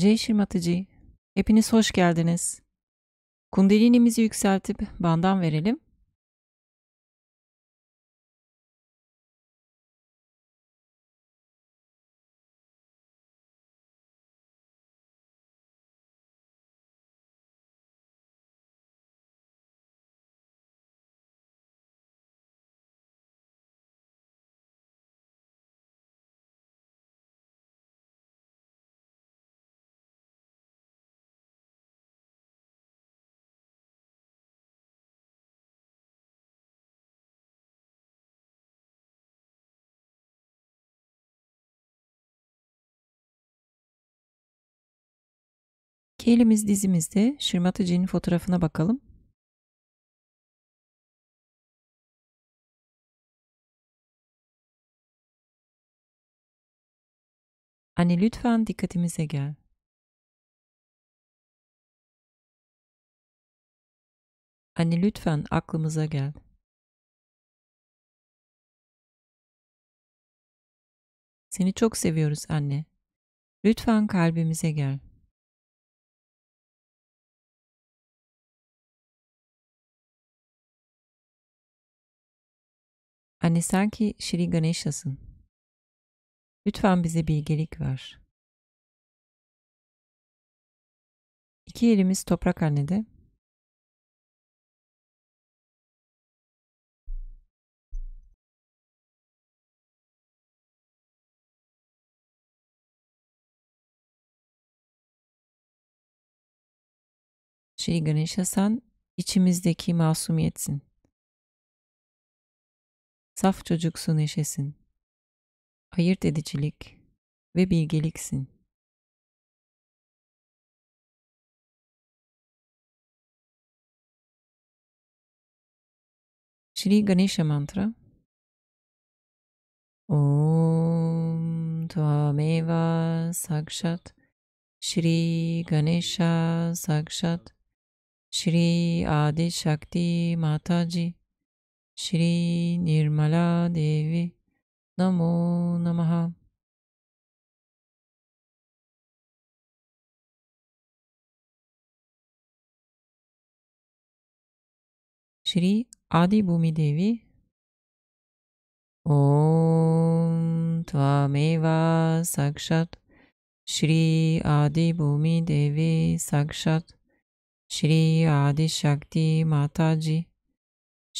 Shri Mataji, hepiniz hoş geldiniz. Kundalinimizi yükseltip bandan verelim. İki elimiz dizimizde Shri Mataji'nin fotoğrafına bakalım. Anne lütfen dikkatimize gel. Anne lütfen aklımıza gel. Seni çok seviyoruz anne. Lütfen kalbimize gel. Anne sen ki Shri Ganesha'sın. Lütfen bize bilgelik ver. İki elimiz toprak annede. Shri Ganesha sen içimizdeki masumiyetsin. Saf çocuksu neşesin. Ayırt edicilik ve bilgeliksin. Shri Ganesha mantra. Om Tvameva Sakshat Shri Ganesha Sakshat Shri Adi Shakti Mataji Shri Nirmala Devi Namo Namaha. Shri Adi Bhumi Devi. Om Tvameva Sakshat Shri Adi Bhumi Devi Sakshat Shri Adi Shakti Mataji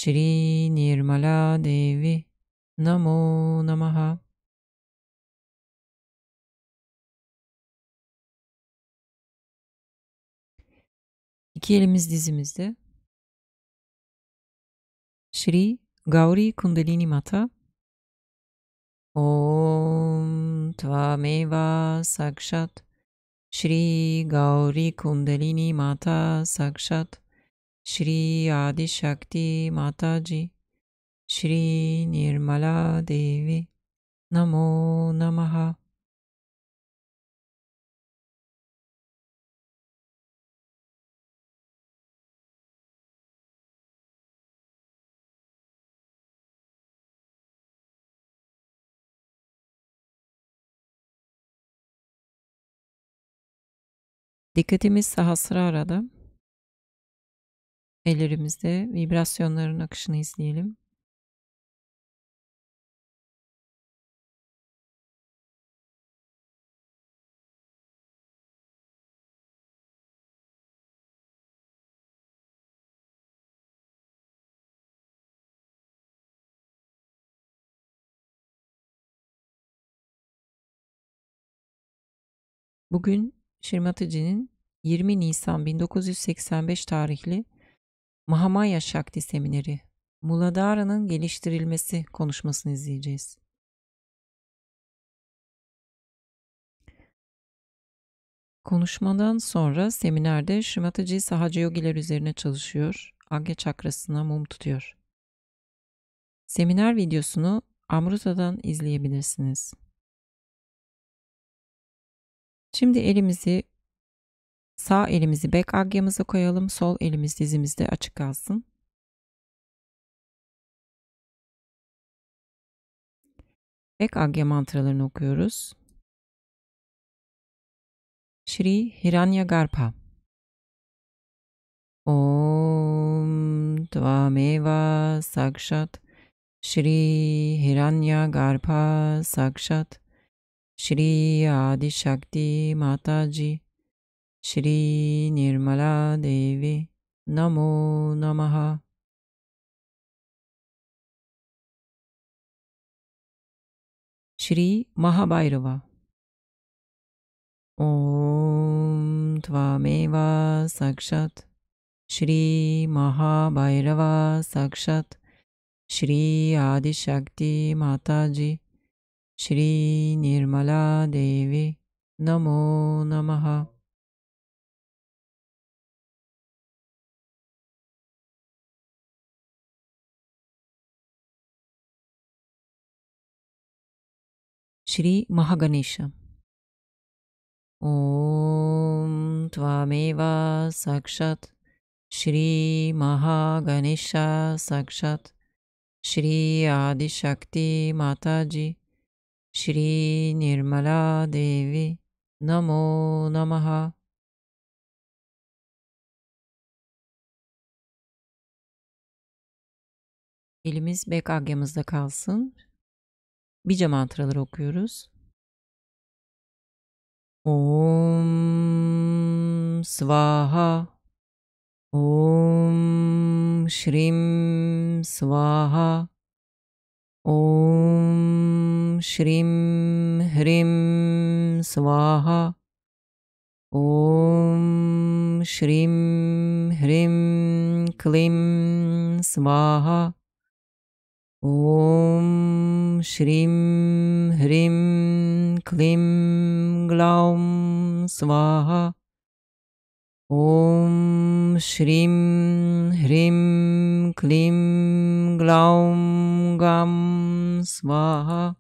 Shri Nirmala Devi Namo Namaha. İki elimiz dizimizde. Shri Gauri Kundalini Mata. Om Tvameva Sakshat Shri Gauri Kundalini Mata Sakshat Shri Adi Shakti Mataji Shri Nirmala Devi Namo Namaha. Dikkatimiz Sahasrara'da. Ellerimizde vibrasyonların akışını izleyelim. Bugün Shri Mataji'nin 20 Nisan 1985 tarihli Mahamaya Shakti Semineri, Mooladhara'nın Geliştirilmesi konuşmasını izleyeceğiz. Konuşmadan sonra seminerde Shri Mataji Sahaja Yogilere üzerine çalışıyor, Agya çakrasına mum tutuyor. Seminer videosunu Amruta'dan izleyebilirsiniz. Şimdi sağ elimizi bek agyamıza koyalım, sol elimiz dizimizde açık kalsın. Bek agya mantralarını okuyoruz. Shri Hiranyagarbha. Om Tvameva Sakshat Shri Hiranyagarbha Sakshat Shri Adi Shakti Mataji Shri Nirmala Devi Namo Namaha. Shri Mahabhairava. Om Tvameva Sakshat Shri Mahabhairava Sakshat Shri Adi Shakti Mataji Shri Nirmala Devi Namo Namaha. Shri Mahaganesha. Om Tvameva Sakshat Shri Mahaganesha Sakshat Shri Adi Shakti Mataji Shri Nirmala Devi Namo Namaha. Elimiz bek agyamızda kalsın. Bija mantraları okuyoruz. Om Svaha Om Shrim Svaha Om Shrim Hrim Svaha Om Shrim Hrim Klim Svaha Om Shrim Hrim Klim Glaum Svaha Om Shrim Hrim Klim Glaum Gam Svaha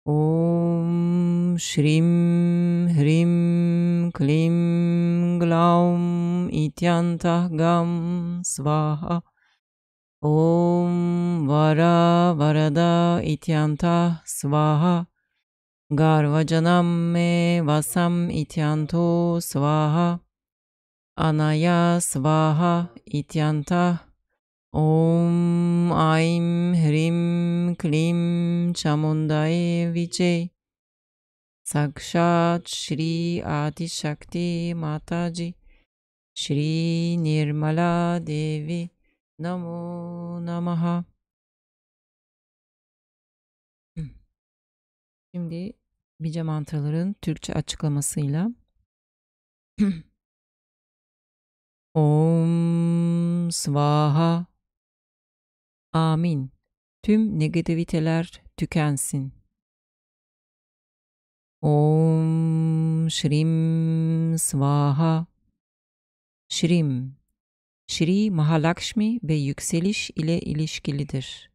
Om Shrim Hrim Klim Glaum Ityantah Gam Svaha Om Vara Varada Ityantah Svaha Garvajanam Me Vasam Ityanto Svaha Anaya Svaha Ityantah Om Aim Hrim Klim Chamundaye Viche Sakshat Shri Adi Shakti Mataji Shri Nirmala Devi Namo Namaha. Şimdi Bija mantraların Türkçe açıklamasıyla Om Svaha Amin. Tüm negativiteler tükensin. Om Shrim Svaha Shrim Shri Mahalakshmi ve yükseliş ile ilişkilidir.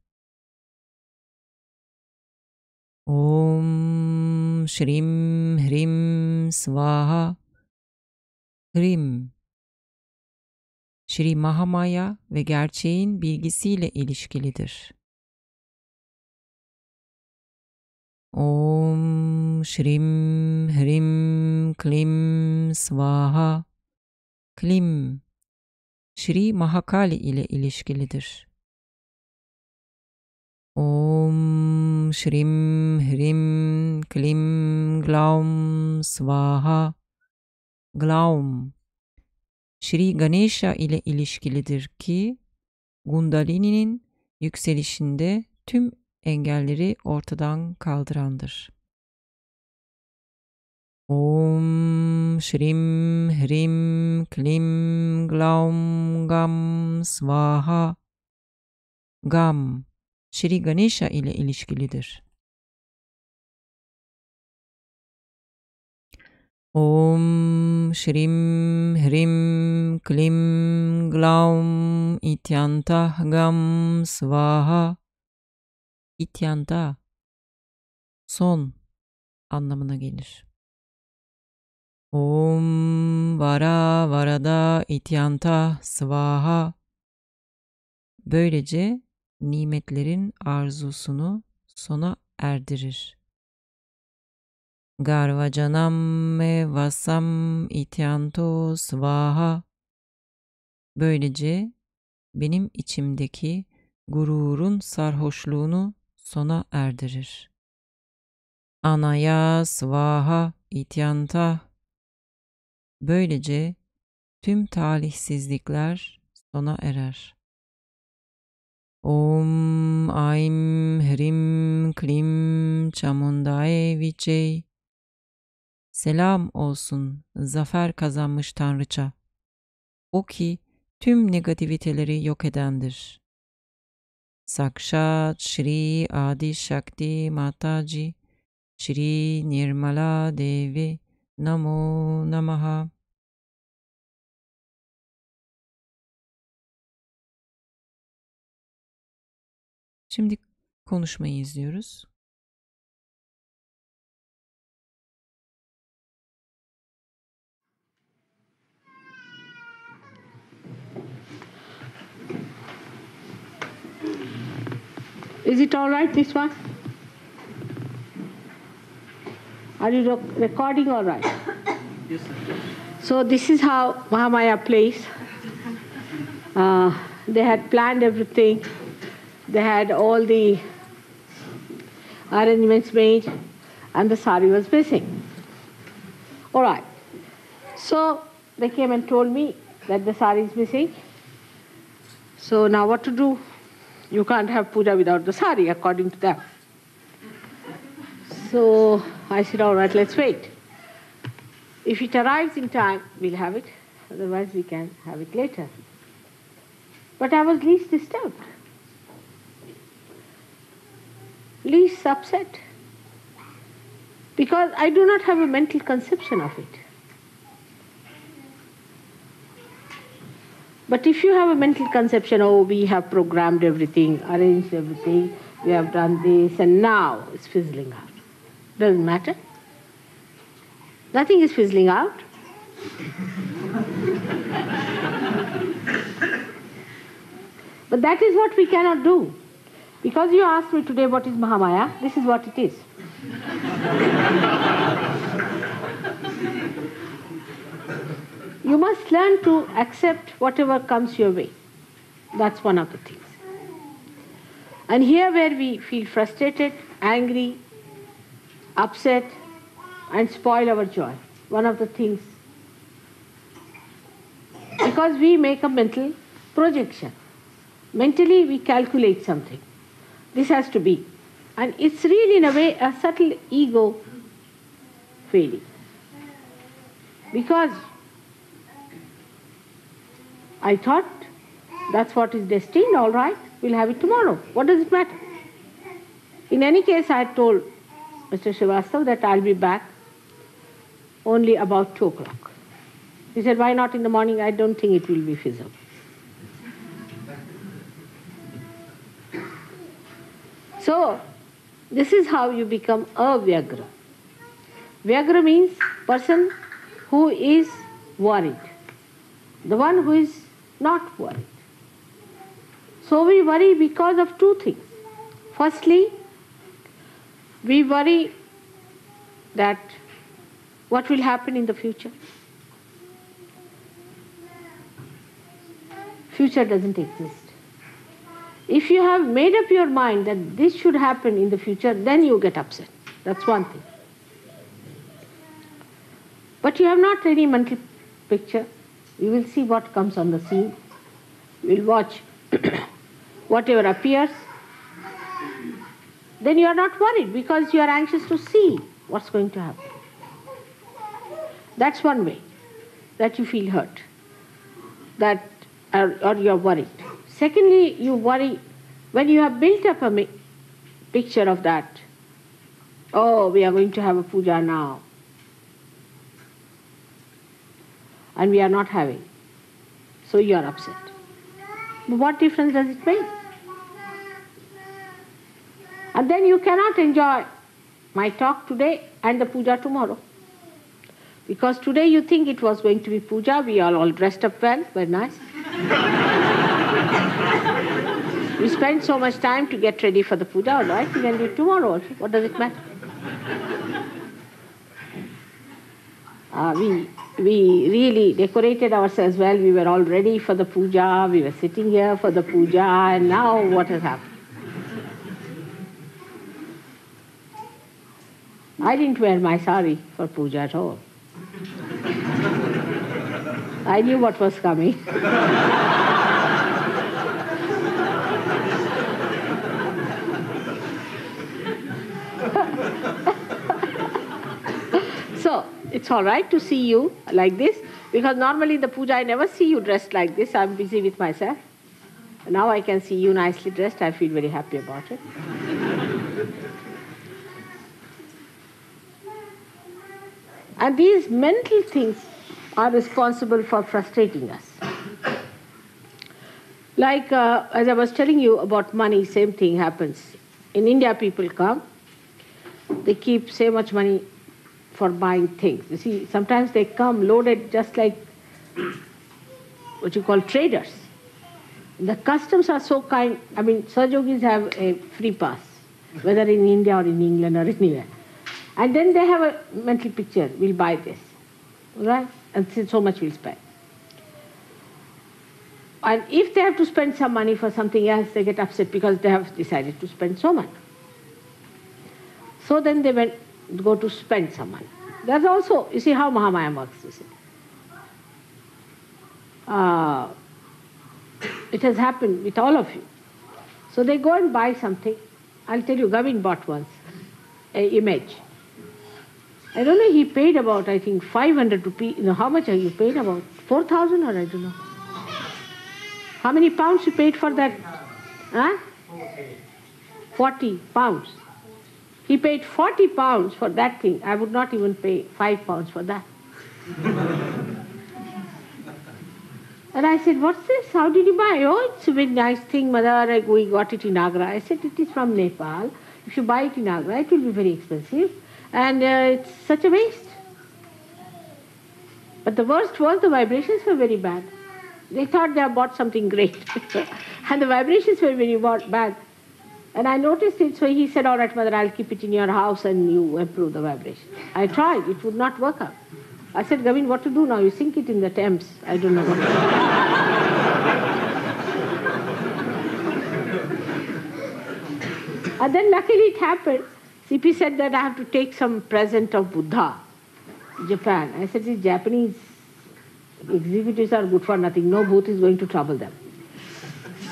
Om Shrim Hrim Svaha Hrim Shri Mahamaya ve gerçeğin bilgisiyle ilişkilidir. Om Shrim Hrim Klim Svaha Klim Shri Mahakali ile ilişkilidir. Om Shrim Hrim Klim Glaum Svaha Glaum Shri Ganesha ile ilişkilidir ki Kundalini'nin yükselişinde tüm engelleri ortadan kaldırandır. Om Shrim Hrim Klim Glaum Gam Svaha Gam Shri Ganesha ile ilişkilidir. Om Shrim Hrim Klim Glaum Ityantah Gam Svaha İtyanta son anlamına gelir. Om Vara Varada Ityantah Svaha böylece nimetlerin arzusunu sona erdirir. Garvajanam me vasam ityanto svaha. Böylece benim içimdeki gururun sarhoşluğunu sona erdirir. Anaya svaha ityanta. Böylece tüm talihsizlikler sona erer. Om Aim Hrim Klim Chamundaye Vichey. Selam olsun zafer kazanmış Tanrıça. O ki tüm negativiteleri yok edendir. Sakshat Shri Adi Shakti Mataji Shri Nirmala Devi Namo Namaha. Şimdi konuşmayı izliyoruz. Is it all right, this one? Are you recording all right? Yes, sir. So this is how Mahamaya plays. They had planned everything. They had all the arrangements made, and the sari was missing. All right. So they came and told me that the sari is missing. So now what to do? You can't have puja without the sari, according to them. So I said, all right, let's wait. If it arrives in time, we'll have it. Otherwise, we can have it later. But I was least disturbed, least upset, because I do not have a mental conception of it. But if you have a mental conception, oh, we have programmed everything, arranged everything, we have done this, and now it's fizzling out. Doesn't matter. Nothing is fizzling out. But that is what we cannot do. Because you asked me today what is Mahamaya, this is what it is. You must learn to accept whatever comes your way. That's one of the things. And here where we feel frustrated, angry, upset, and spoil our joy, one of the things, because we make a mental projection. Mentally we calculate something. This has to be. And it's really in a way a subtle ego failing. Because I thought that's what is destined, all right, we'll have it tomorrow. What does it matter? In any case, I had told Mr. Srivastava that I'll be back only about 2 o'clock. He said, why not in the morning? I don't think it will be feasible. So, this is how you become a Vyagra. Vyagra means person who is worried, the one who is not worried. So we worry because of 2 things. Firstly, we worry that what will happen in the future. Future doesn't exist. If you have made up your mind that this should happen in the future, then you get upset. That's one thing. But you have not any mental picture. You will see what comes on the scene. You will watch whatever appears. Then you are not worried because you are anxious to see what's going to happen. That's one way that you feel hurt, that or you are worried. Secondly, you worry when you have built up a picture of that. Oh, we are going to have a puja now. And we are not having. So you are upset. But what difference does it make? And then you cannot enjoy my talk today and the puja tomorrow. Because today you think it was going to be puja, we are all dressed up well, very nice. We spend so much time to get ready for the puja, all right, we can do it tomorrow also. What does it matter? We really decorated ourselves well. We were all ready for the puja. We were sitting here for the puja, and now what has happened? I didn't wear my sari for puja at all. I knew what was coming. So, it's all right to see you like this, because normally in the puja I never see you dressed like this. I'm busy with myself. Now I can see you nicely dressed. I feel very happy about it. And these mental things are responsible for frustrating us. Like, as I was telling you about money, same thing happens. In India, people come, they keep so much money for buying things. You see, sometimes they come loaded just like what you call traders. The customs are so kind. I mean, Sahajogis have a free pass, whether in India or in England or anywhere. And then they have a mental picture, we'll buy this, right? And so much we'll spend. And if they have to spend some money for something else, they get upset because they have decided to spend so much. So then they go to spend some money. There's also, you see how Mahamaya works, you see. It has happened with all of you. So they go and buy something. I'll tell you, Gavin bought once an image. I don't know, he paid about, I think, 500 rupees. You know, how much have you paid? About 4,000 or I don't know. How many pounds you paid for that? Huh? 40 pounds. He paid 40 pounds for that thing. I would not even pay 5 pounds for that. And I said, what's this? How did you buy? Oh, it's a very nice thing, mother. We got it in Agra. I said, it is from Nepal. If you buy it in Agra, it will be very expensive. And it's such a waste. But the worst was the vibrations were very bad. They thought they had bought something great. And the vibrations were very bad. And I noticed it, so he said, all right, mother, I'll keep it in your house and you improve the vibration. I tried, it would not work out. I said, Gavin, what to do now? You sink it in the Thames. I don't know what to do. And then luckily it happened. CP said that I have to take some present of Buddha, Japan. I said, these Japanese executives are good for nothing. No booth is going to trouble them.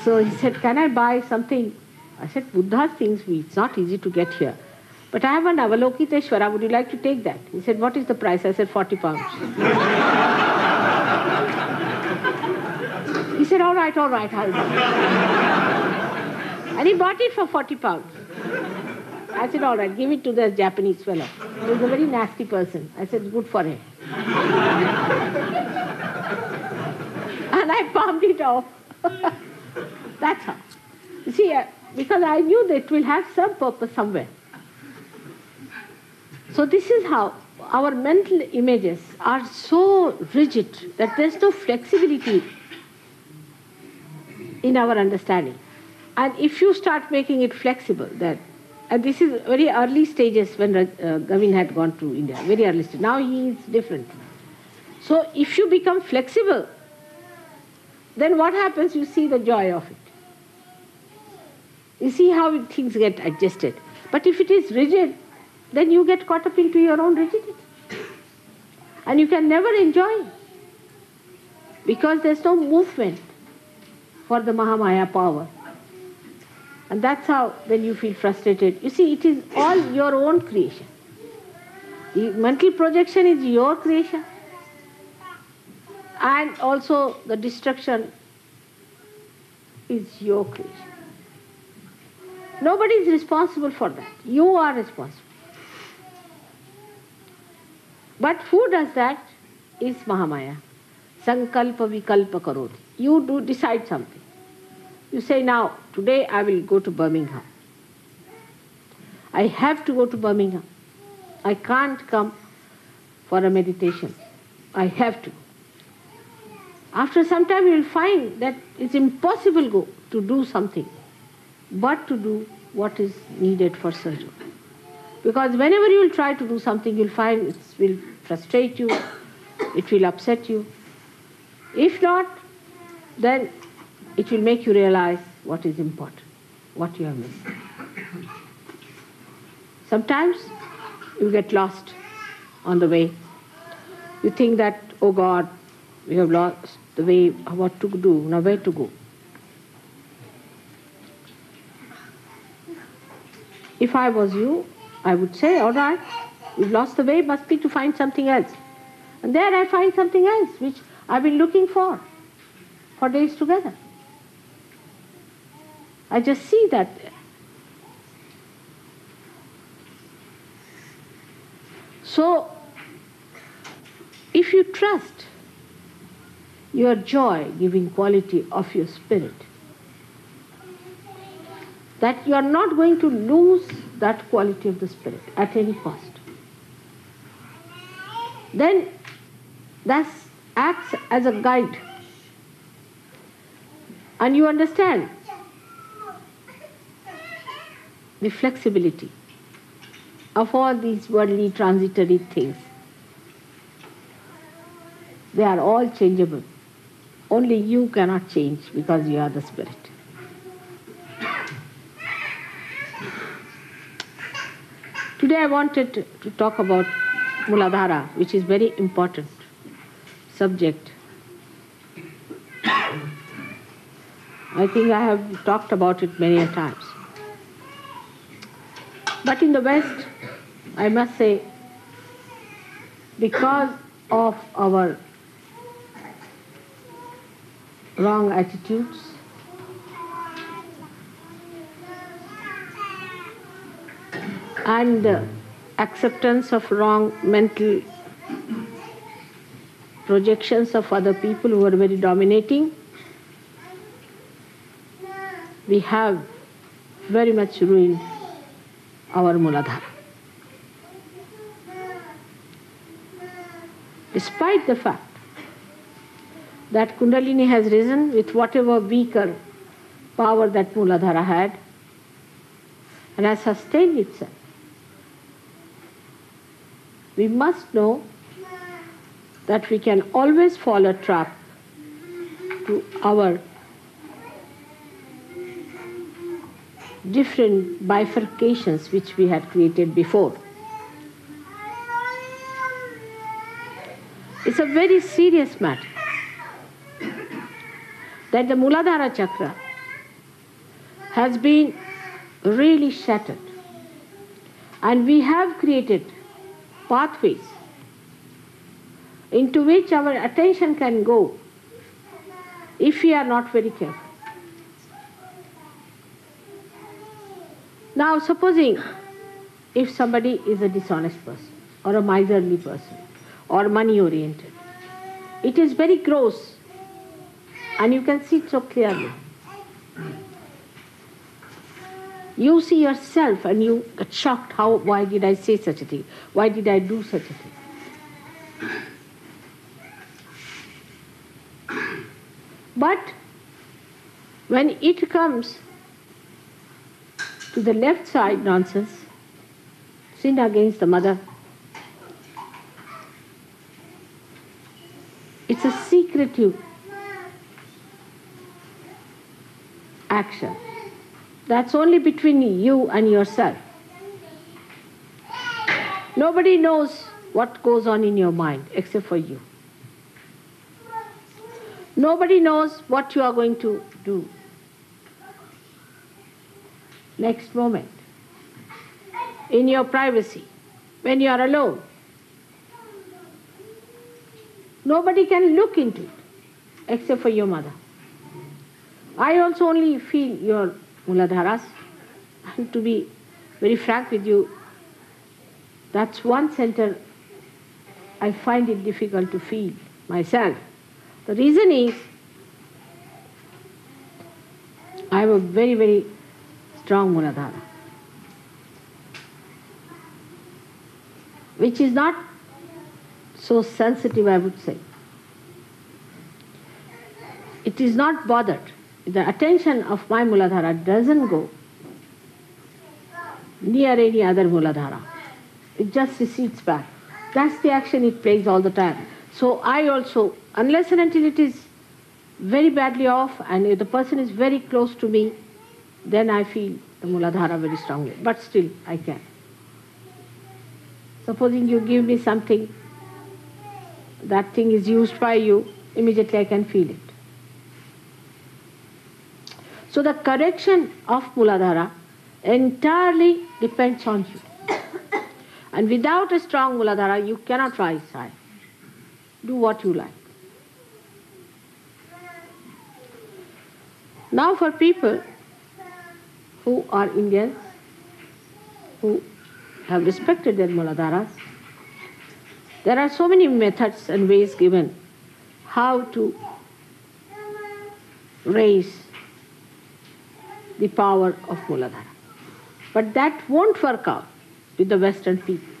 So he said, can I buy something? I said, Buddha's things, it's not easy to get here. But I have an Avalokiteshvara, would you like to take that? He said, what is the price? I said, 40 pounds. He said, all right, I'll buy it. And he bought it for 40 pounds. I said, all right, give it to the Japanese fellow. He was a very nasty person. I said, good for him. And I palmed it off. That's how. You see, because I knew that it will have some purpose somewhere. So this is how our mental images are so rigid that there's no flexibility in our understanding. And if you start making it flexible, then, and this is very early stages when Gavin had gone to India, very early stage. Now he is different. So if you become flexible, then what happens? You see the joy of it. You see how things get adjusted. But if it is rigid, then you get caught up into your own rigidity. And you can never enjoy it. Because there's no movement for the Mahamaya power. And that's how when you feel frustrated. You see, it is all your own creation. The mental projection is your creation. And also the destruction is your creation. Nobody is responsible for that. You are responsible. But who does that is Mahamaya. Sankalpa vikalpa karoti. You do decide something. You say, now, today I will go to Birmingham. I have to go to Birmingham. I can't come for a meditation. I have to. After some time you will find that it's impossible to do something, but to do what is needed for surgery. Because whenever you will try to do something, you'll find it will frustrate you, it will upset you. If not, then it will make you realize what is important, what you have missed. Sometimes you get lost on the way. You think that, oh God, we have lost the way, what to do, now where to go. If I was you, I would say, all right, we've lost the way, must be to find something else. And there I find something else, which I've been looking for days together. I just see that. So, if you trust your joy-giving quality of your spirit, that you are not going to lose that quality of the spirit at any cost, then that acts as a guide. And you understand the flexibility of all these worldly transitory things. They are all changeable. Only you cannot change because you are the spirit. Today I wanted to talk about Mooladhara, which is very important subject. I think I have talked about it many a times. But in the West, I must say, because of our wrong attitudes, and acceptance of wrong mental projections of other people who are very dominating, we have very much ruined our Mooladhara. Despite the fact that Kundalini has risen with whatever weaker power that Mooladhara had and has sustained itself, we must know that we can always fall a trap to our different bifurcations which we had created before. It's a very serious matter that the Mooladhara chakra has been really shattered, and we have created pathways into which our attention can go if we are not very careful. Now, supposing if somebody is a dishonest person or a miserly person or money-oriented, it is very gross and you can see it so clearly. You see yourself and you get shocked, why did I say such a thing? Why did I do such a thing? But when it comes to the left side nonsense, sin against the mother, it's a secretive action. That's only between you and yourself. Nobody knows what goes on in your mind except for you. Nobody knows what you are going to do next moment, in your privacy, when you are alone. Nobody can look into it except for your mother. I also only feel your Mooladharas, and to be very frank with you, that's one center I find it difficult to feel myself. The reason is, I have a very, very strong Mooladhara, which is not so sensitive, I would say. It is not bothered. The attention of my Mooladhara doesn't go near any other Mooladhara. it just recedes back. That's the action it plays all the time. So I also, unless and until it is very badly off and if the person is very close to me, then I feel the Mooladhara very strongly. But still, I can. Supposing you give me something, that thing is used by you, immediately I can feel it. So the correction of Mooladhara entirely depends on you. And without a strong Mooladhara, you cannot rise high. Do what you like. Now for people who are Indians, who have respected their Mooladharas, there are so many methods and ways given how to raise the power of Mooladhara. But that won't work out with the Western people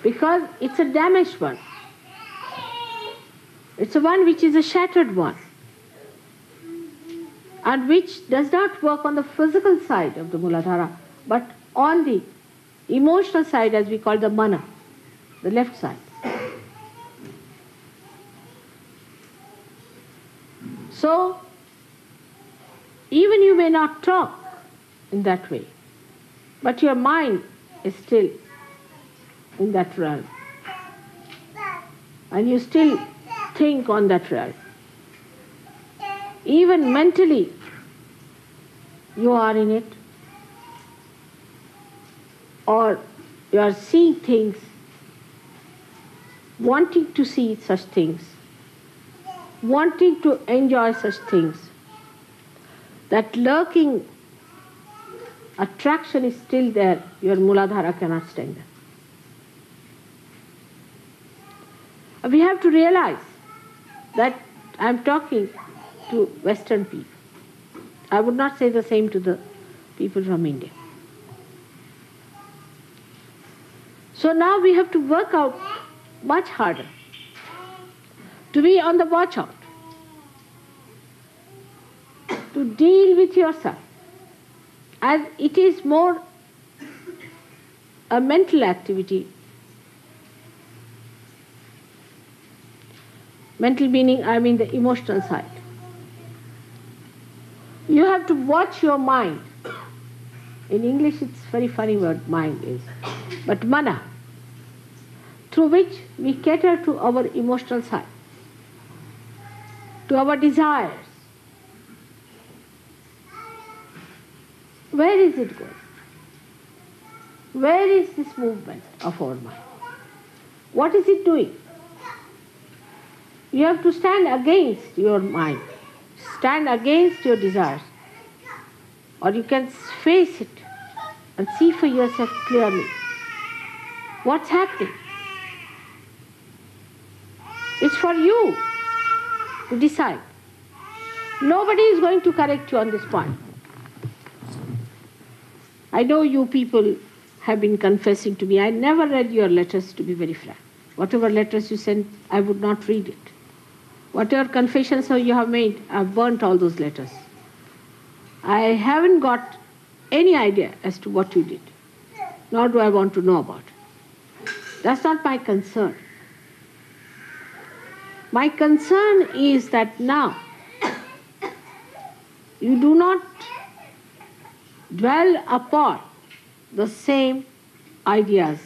because it's a damaged one. It's a one which is a shattered one and which does not work on the physical side of the Mooladhara but on the emotional side, as we call the mana, the left side. So, even you may not talk in that way, but your mind is still in that realm. And you still think on that realm. Even mentally, you are in it. Or you are seeing things, wanting to see such things, wanting to enjoy such things. That lurking attraction is still there, your Mooladhara cannot stand that. We have to realize that I am talking to Western people. I would not say the same to the people from India. So now we have to work out much harder, to be on the watch out, to deal with yourself, as it is more a mental activity. Mental meaning, I mean the emotional side. You have to watch your mind. In English it's a very funny word, mind is. But mana, through which we cater to our emotional side, to our desires. Where is it going? Where is this movement of our mind? What is it doing? You have to stand against your mind, stand against your desires, or you can face it and see for yourself clearly what's happening. It's for you to decide. Nobody is going to correct you on this point. I know you people have been confessing to me. I never read your letters, to be very frank. Whatever letters you sent, I would not read it. Whatever confessions you have made, I've burnt all those letters. I haven't got any idea as to what you did, nor do I want to know about it. That's not my concern. My concern is that now you do not dwell upon the same ideas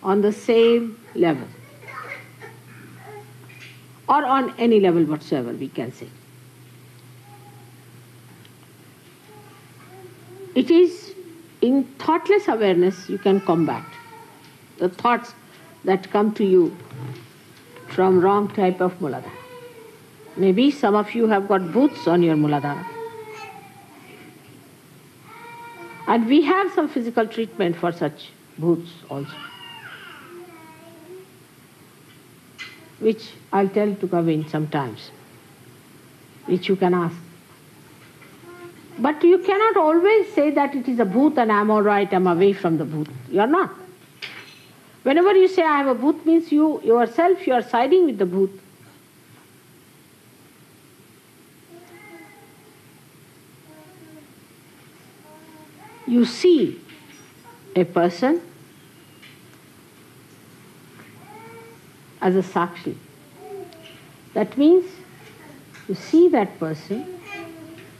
on the same level, or on any level whatsoever, we can say. It is in thoughtless awareness you can combat the thoughts that come to you from wrong type of Mooladhara. Maybe some of you have got booths on your Mooladhara. And we have some physical treatment for such booths also, which I'll tell to come in sometimes, which you can ask. But you cannot always say that it is a booth and I'm all right, I'm away from the booth. You are not. Whenever you say I have a booth, means you yourself, you are siding with the booth. You see a person as a sakshi. That means you see that person,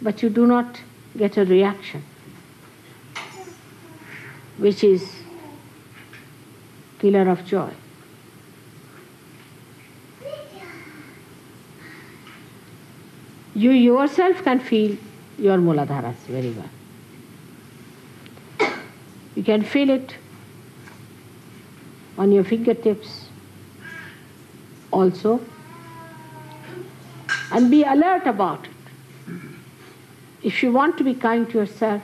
but you do not get a reaction, which is killer of joy. You yourself can feel your Mooladharas very well. You can feel it on your fingertips also, and be alert about it. If you want to be kind to yourself,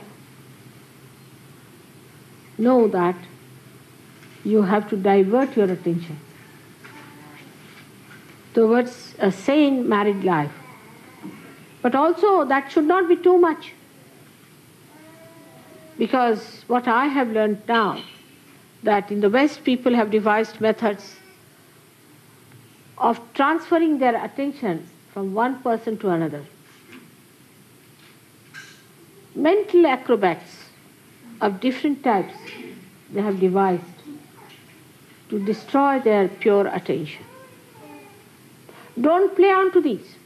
know that you have to divert your attention towards a sane married life. But also that should not be too much. Because what I have learned now, that in the West people have devised methods of transferring their attention from one person to another. Mental acrobats of different types they have devised to destroy their pure attention. Don't play on to these.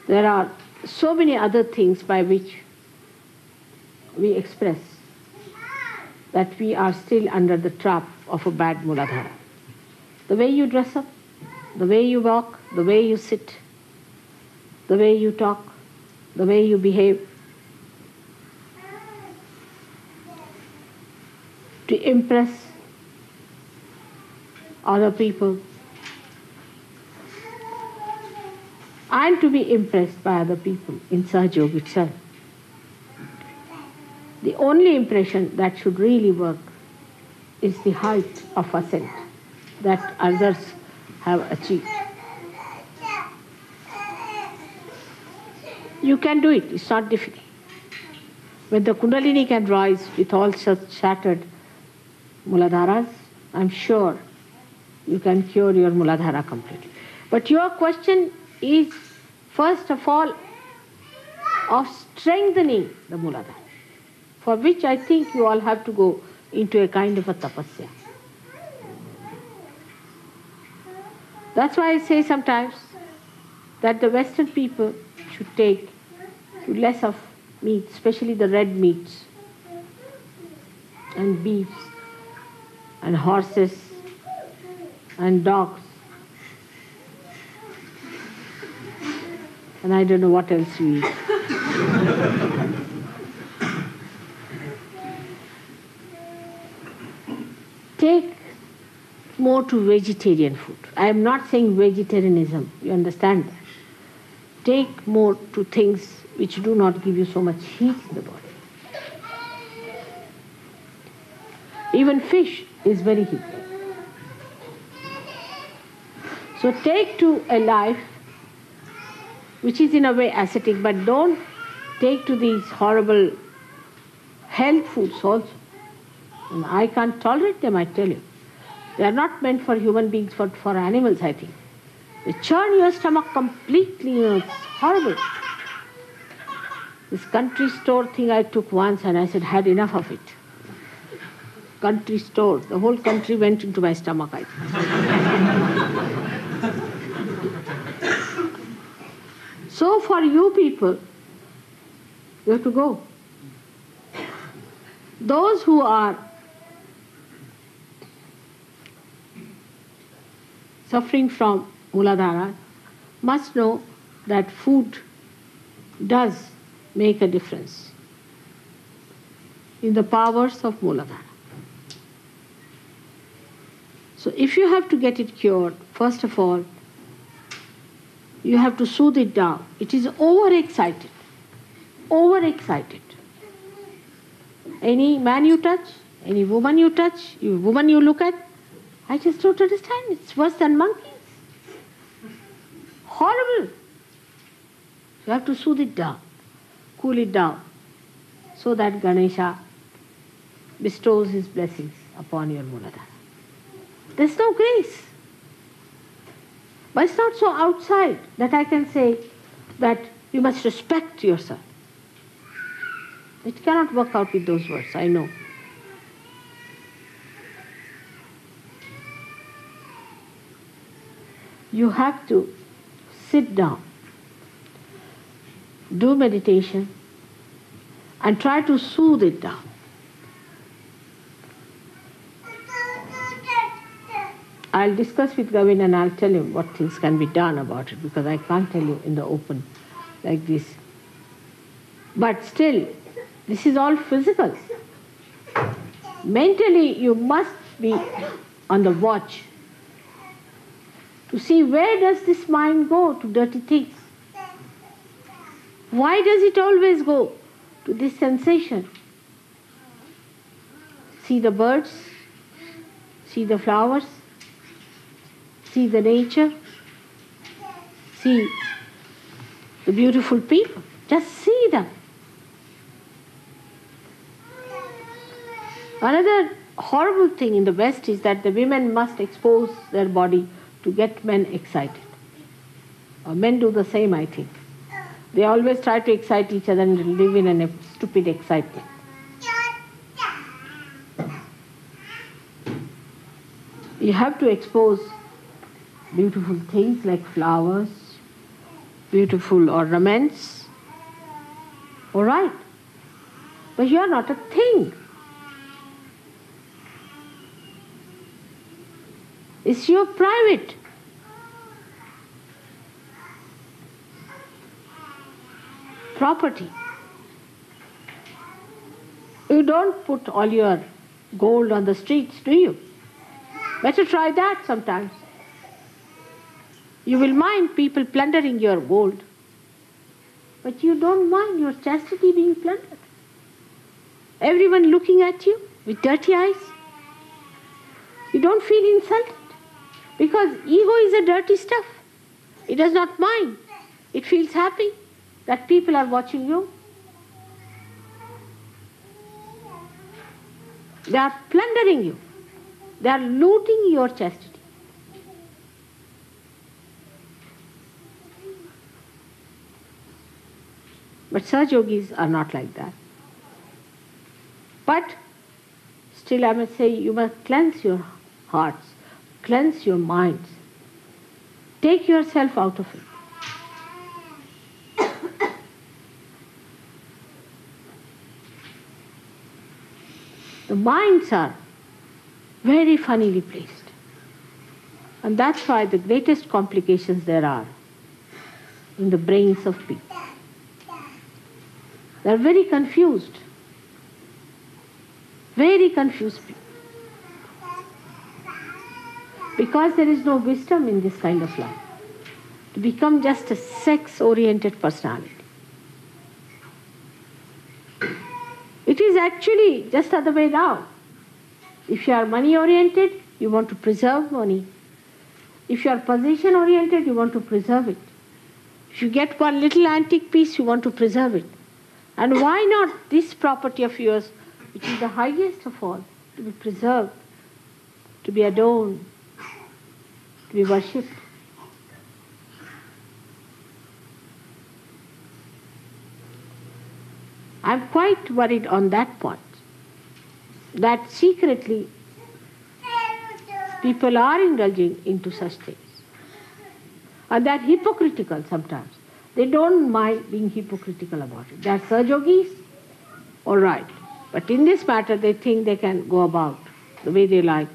There are so many other things by which we express that we are still under the trap of a bad Mooladhara. The way you dress up, the way you walk, the way you sit, the way you talk, the way you behave, to impress other people and to be impressed by other people in Sahaja Yoga itself. The only impression that should really work is the height of ascent that others have achieved. You can do it, it's not difficult. When the Kundalini can rise with all such shattered Mooladharas, I'm sure you can cure your Mooladhara completely. But your question is, first of all, of strengthening the Mooladhara, for which I think you all have to go into a kind of a tapasya. That's why I say sometimes that the Western people should take less of meat, especially the red meats, and beefs, and horses, and dogs, and I don't know what else you eat. Take more to vegetarian food. I am not saying vegetarianism, you understand that. Take more to things which do not give you so much heat in the body. Even fish is very heaty. So take to a life which is in a way ascetic, but don't take to these horrible health foods also. And I can't tolerate them, I tell you. They are not meant for human beings, but for animals, I think. They churn your stomach completely, it's horrible. This country store thing I took once and I said, had enough of it. Country store, the whole country went into my stomach, I think. So for you people, you have to go. Those who are suffering from Mooladhara must know that food does make a difference in the powers of Mooladhara. So if you have to get it cured, first of all, you have to soothe it down. It is overexcited. Overexcited. Any man you touch, any woman you touch, woman you look at, I just don't understand. It's worse than monkeys. Horrible. You have to soothe it down, cool it down, so that Ganesha bestows his blessings upon your Mooladhara. There's no grace. But it's not so outside that I can say, that you must respect yourself. It cannot work out with those words, I know. You have to sit down, do meditation, and try to soothe it down. I'll discuss with Gavin and I'll tell him what things can be done about it, because I can't tell you in the open like this. But still, this is all physical. Mentally, you must be on the watch to see where does this mind go to dirty things. Why does it always go to this sensation? See the birds, see the flowers, see the nature, see the beautiful people. Just see them. Another horrible thing in the West is that the women must expose their body to get men excited. Men do the same, I think. They always try to excite each other and live in a stupid excitement. You have to expose beautiful things like flowers, beautiful ornaments. All right. But you are not a thing. It's your private. Property. You don't put all your gold on the streets, do you? Better try that sometimes. You will mind people plundering your gold, but you don't mind your chastity being plundered. Everyone looking at you with dirty eyes. You don't feel insulted, because ego is a dirty stuff. It does not mind. It feels happy that people are watching you. They are plundering you. They are looting your chastity. But Sahaja Yogis are not like that. But still I must say, you must cleanse your hearts, cleanse your minds. Take yourself out of it. The minds are very funnily placed. And that's why the greatest complications there are in the brains of people. They are very confused. Very confused people. Because there is no wisdom in this kind of life. To become just a sex-oriented personality. It is actually just the other way round. If you are money-oriented, you want to preserve money. If you are possession-oriented, you want to preserve it. If you get one little antique piece, you want to preserve it. And why not this property of yours, which is the highest of all, to be preserved, to be adorned, to be worshipped? I'm quite worried on that point, that secretly people are indulging into such things. And they're hypocritical sometimes. They don't mind being hypocritical about it. They're Sahaja Yogis, all right. But in this matter, they think they can go about the way they like.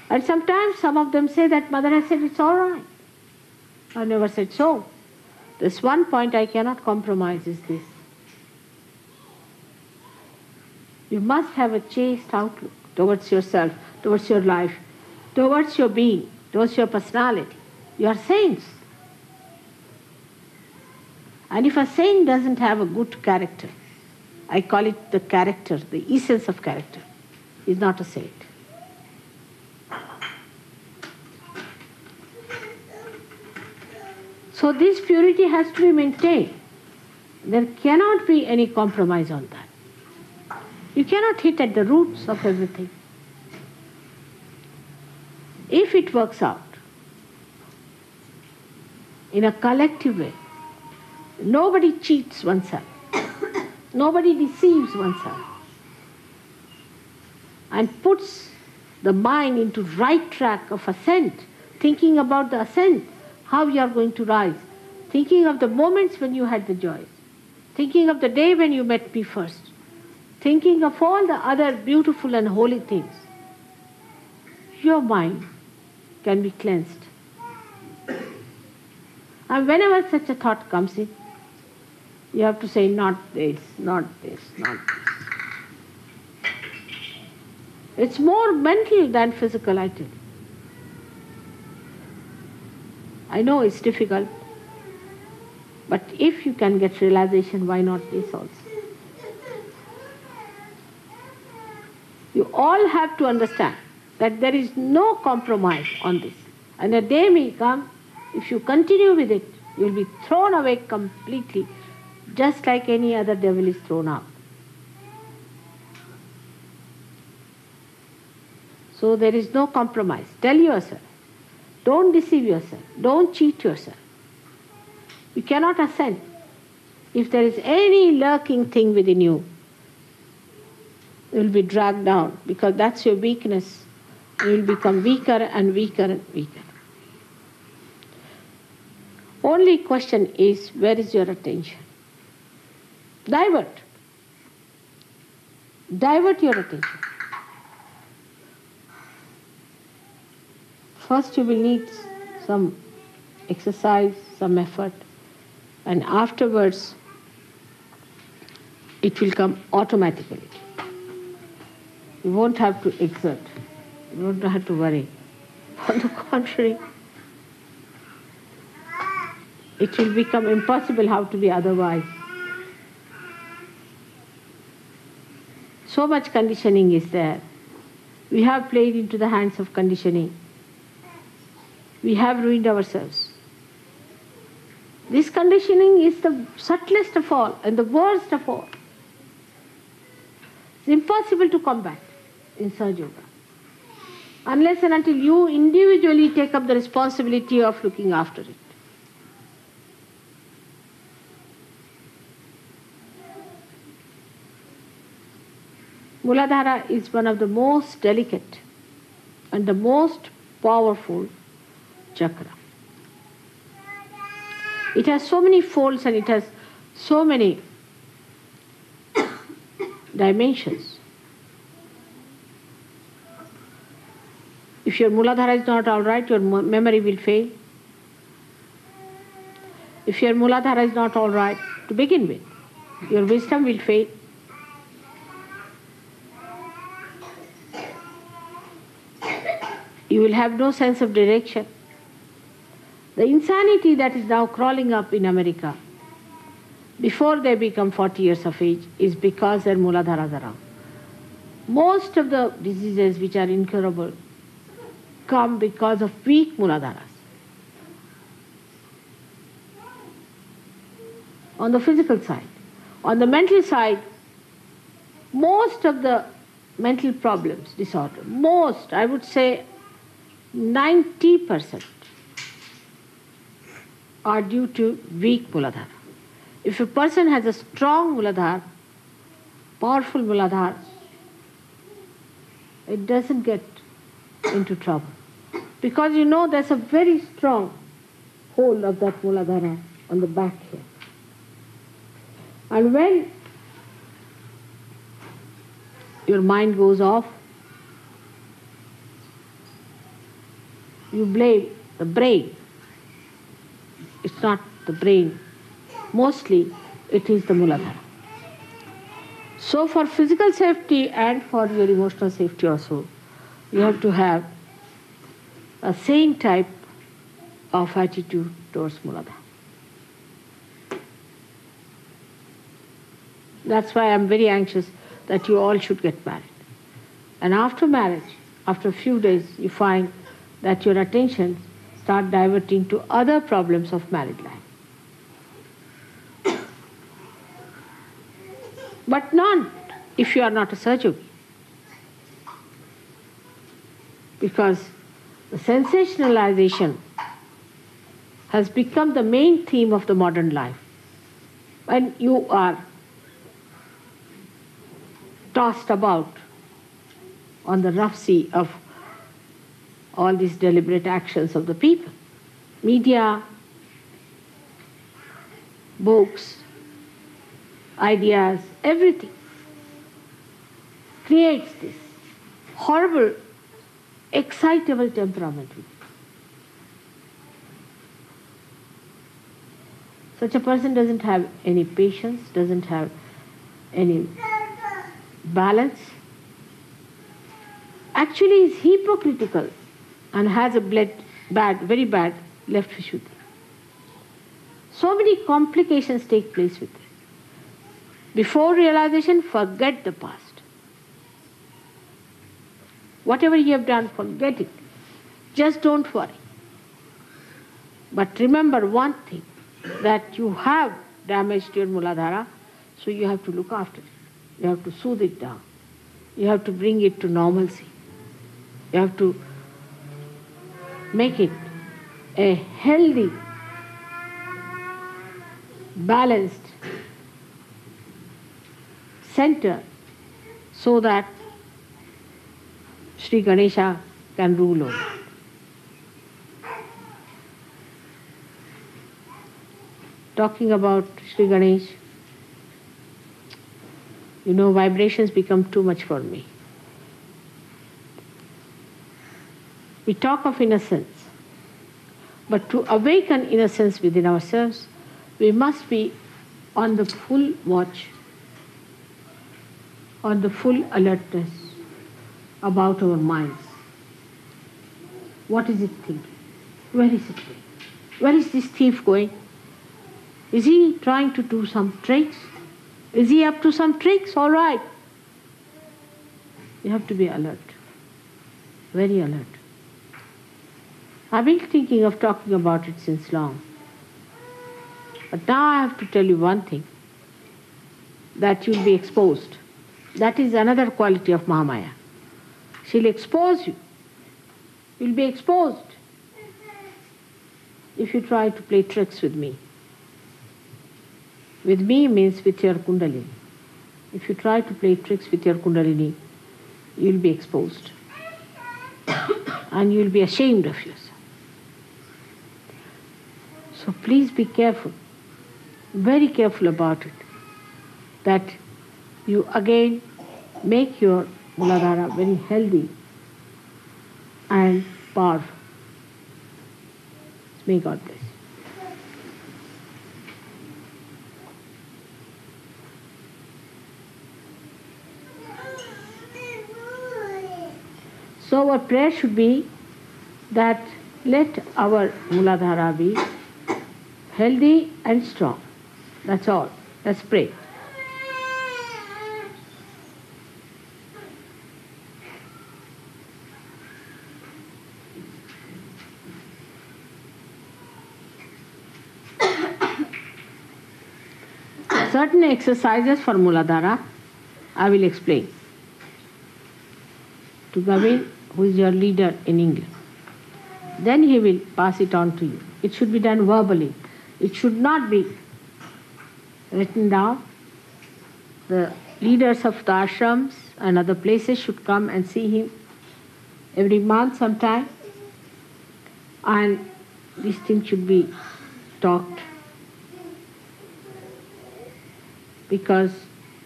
And sometimes some of them say that Mother has said it's all right. I never said so. This one point I cannot compromise is this. You must have a chaste outlook towards yourself, towards your life, towards your being, towards your personality. You are saints. And if a saint doesn't have a good character, I call it the character, the essence of character, is not a saint. So this purity has to be maintained. There cannot be any compromise on that. You cannot hit at the roots of everything. If it works out in a collective way, Nobody cheats oneself. Nobody deceives oneself. And puts the mind into right track of ascent, thinking about the ascent, how you are going to rise, thinking of the moments when you had the joy, thinking of the day when you met me first, thinking of all the other beautiful and holy things. Your mind can be cleansed. And whenever such a thought comes in, you have to say, not this, not this, not this. It's more mental than physical, I tell you. I know it's difficult, but if you can get realization, why not this also? You all have to understand that there is no compromise on this. And a day may come, if you continue with it, you will be thrown away completely, just like any other devil is thrown out. So there is no compromise. Tell yourself, don't deceive yourself, don't cheat yourself. You cannot ascend if there is any lurking thing within you. You will be dragged down, because that's your weakness. You will become weaker and weaker and weaker. Only question is, where is your attention? Divert. Divert your attention. First you will need some exercise, some effort, and afterwards it will come automatically. You won't have to exert. You won't have to worry. On the contrary, it will become impossible how to be otherwise. So much conditioning is there. We have played into the hands of conditioning. We have ruined ourselves. This conditioning is the subtlest of all and the worst of all. It's impossible to combat in Sahaja Yoga, unless and until you individually take up the responsibility of looking after it. Mooladhara is one of the most delicate and the most powerful chakra. It has so many folds and it has so many dimensions. If your Mooladhara is not all right, your memory will fail. If your Mooladhara is not all right to begin with, your wisdom will fail. You will have no sense of direction. The insanity that is now crawling up in America, before they become 40 years of age, is because their Mooladharas are wrong. Most of the diseases which are incurable come because of weak Mooladharas. On the physical side. On the mental side, most of the mental problems, disorder, most, I would say 90% are due to weak Mooladhara. If a person has a strong Mooladhara, powerful Mooladhara, it doesn't get into trouble. Because you know there's a very strong hold of that Mooladhara on the back here. And when your mind goes off, you blame the brain. It's not the brain. Mostly it is the Mooladhara. So for physical safety and for your emotional safety also, you have to have a same type of attitude towards Mooladhara. That's why I'm very anxious that you all should get married. And after marriage, after a few days, you find that your attention start diverting to other problems of married life. But not if you are not a Sahaja Yogi. Because the sensationalization has become the main theme of the modern life. when you are tossed about on the rough sea of all these deliberate actions of the people. Media, books, ideas, everything creates this horrible, excitable temperament. Such a person doesn't have any patience, doesn't have any balance. Actually is hypocritical and has a very bad left Vishuddhi. So many complications take place with this. Before realization, forget the past. Whatever you have done, forget it. Just don't worry. But remember one thing, that you have damaged your Mooladhara, so you have to look after it. You have to soothe it down. You have to bring it to normalcy. You have to make it a healthy, balanced center so that Shri Ganesha can rule over. Talking about Shri Ganesh, vibrations become too much for me. We talk of innocence, but to awaken innocence within ourselves, we must be on the full watch, on the full alertness about our minds. What is it thinking? Where is it going? Where is this thief going? Is he trying to do some tricks? Is he up to some tricks? All right. You have to be alert, very alert. I've been thinking of talking about it since long. But now I have to tell you one thing, that you'll be exposed. That is another quality of Mahamaya. She'll expose you. You'll be exposed if you try to play tricks with me. With me means with your Kundalini. If you try to play tricks with your Kundalini, you'll be exposed. And you'll be ashamed of yourself. So please be careful, very careful about it, that you again make your Mooladhara very healthy and powerful. May God bless you. So our prayer should be that let our Mooladhara be healthy and strong. That's all. Let's pray. Certain exercises for Mooladhara I will explain to Gavin, who is your leader in England. Then he will pass it on to you. It should be done verbally. It should not be written down. The leaders of the ashrams and other places should come and see him every month sometime. And these things should be talked, because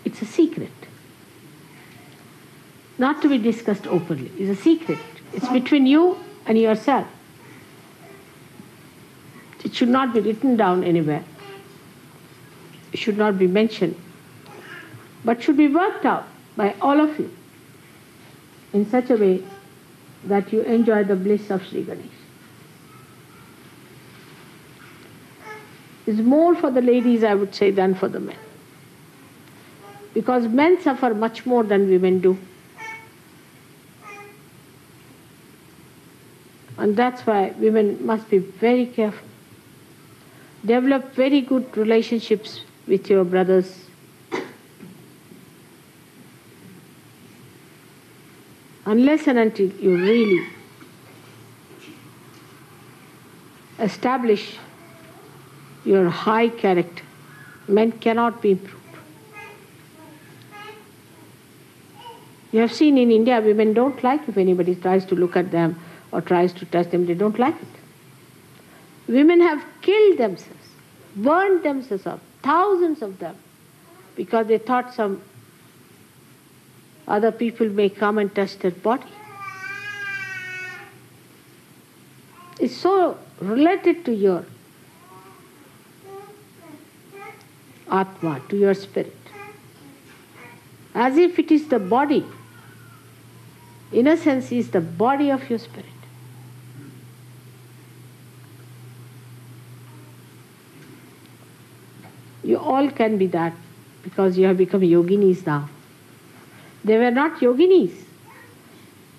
it's a secret. Not to be discussed openly. It's a secret. It's between you and yourself. It should not be written down anywhere. It should not be mentioned. But should be worked out by all of you in such a way that you enjoy the bliss of Shri Ganesh. It's more for the ladies, I would say, than for the men. Because men suffer much more than women do. And that's why women must be very careful. Develop very good relationships with your brothers. Unless and until you really establish your high character, men cannot be improved. You have seen in India, women don't like if anybody tries to look at them or tries to touch them, they don't like it. Women have killed themselves, burned themselves up, thousands of them, because they thought some other people may come and touch their body. It's so related to your Atma, to your spirit. As if it is the body. In a sense, it is the body of your spirit. You all can be that because you have become yoginis now. They were not yoginis,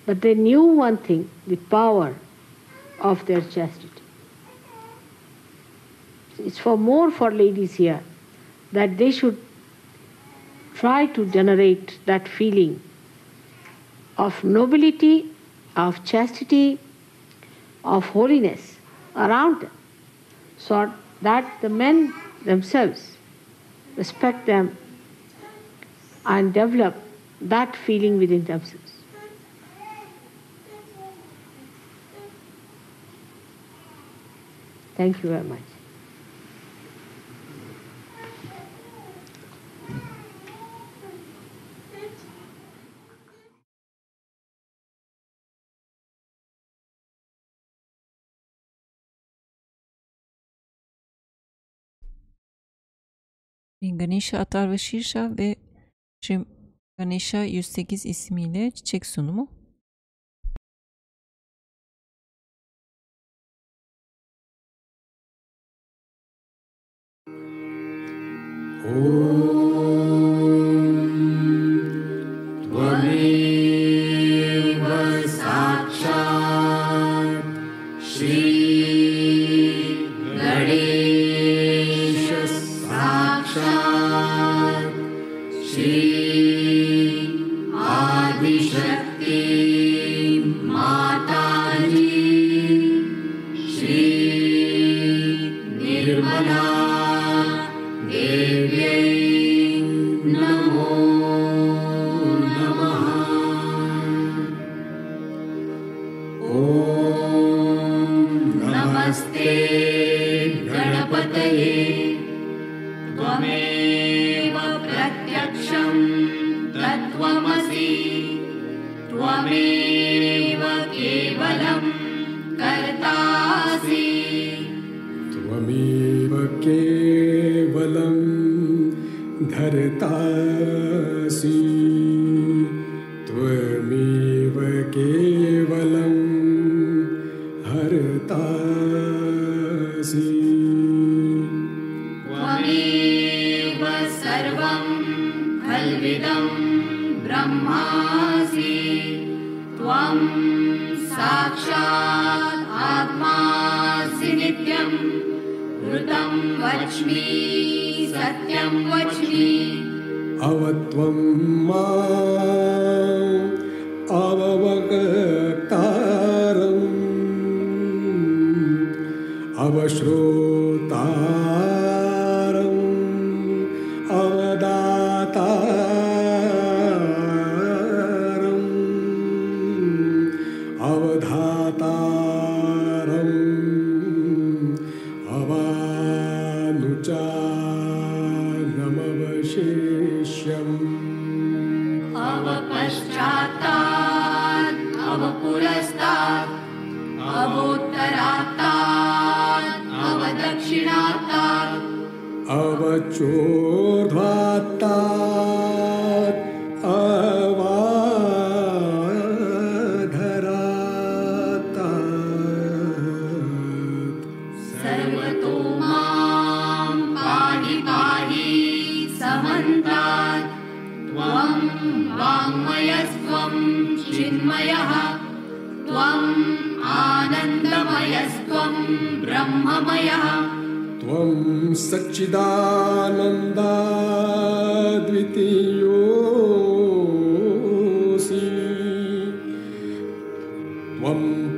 but they knew one thing, the power of their chastity. It's more for ladies here, that they should try to generate that feeling of nobility, of chastity, of holiness around them, so that the men themselves respect them and develop that feeling within themselves. Thank you very much. Ganesha Atharwa Sheersha ve Shri Ganesha 108 ismiyle çiçek sunumu.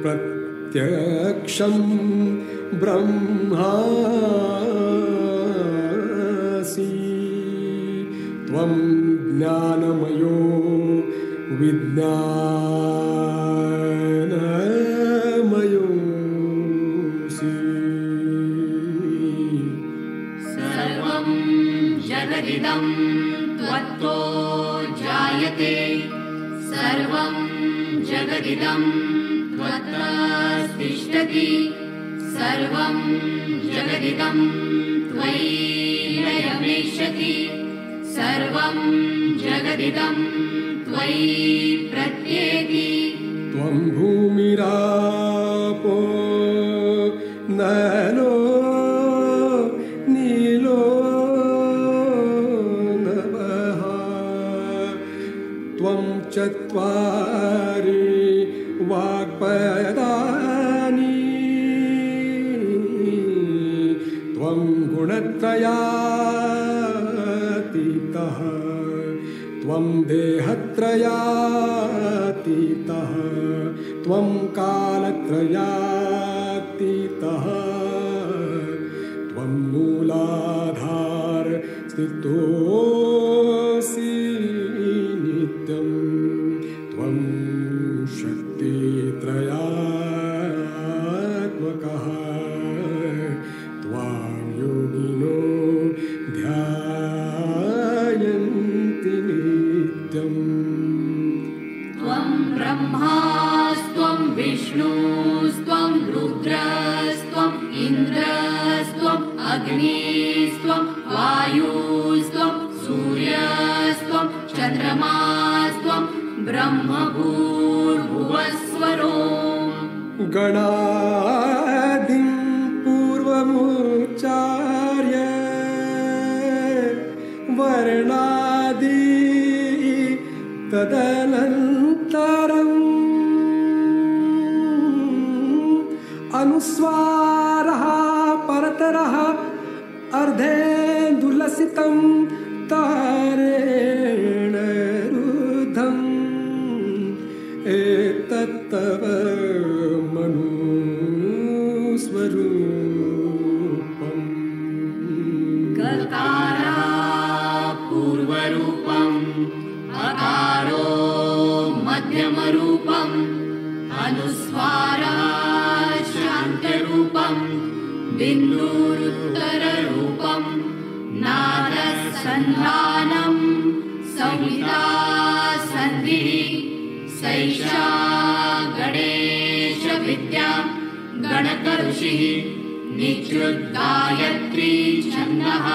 प्रत्यक्षं ब्रह्मासि त्वं ज्ञानमयो विज्ञानमयोऽसि सर्वं जगदिदं त्वत्तो जायते सर्वं जगदिदं त्वत्तस्तिष्ठति सर्वं जगदिदं त्वयि लयमेष्यति सर्वं जगदिदं त्वयि प्रत्येति त्वं भूमिरापो नलो नीलो नभः त्वं चत्वारि वाक्पदानि त्वं गुणत्रयातीतः त्वं देहत्रयातीतः त्वं कालत्रयातीतः त्वं मूलाधार स्थितोऽसि नित्यं त्वं शक्तित्रयात्मकः त्वां योगिनो ध्यायन्ति नित्यम् त्वं ब्रह्मास्त्वं विष्णुस्त्वं रुद्रस्त्वं इन्द्रस्त्वं अग्निस्त्वं वायुस्त्वं सूर्यस्त्वं चन्द्रमास्त्वं ब्रह्मभूर्भुवस्वरो गणादिं पूर्वमुच्चार्य वर्णादि तदनन्तरम् अनुस्वारः परतरः अर्धेन्दुलसितं तारेण रुद्धम् एतत्तव मनुस्वरूपम् गकारा पूर्वरूपम् अकारो मध्यमरूपम् अनुस्वारः शान्तरूपम् बिन्दुरुत्तररूपम् नादसन्धानम् संहिता सन्धिः सैषा गणेश विद्या गणकऋषिः निच्युद्गायत्री छन्दः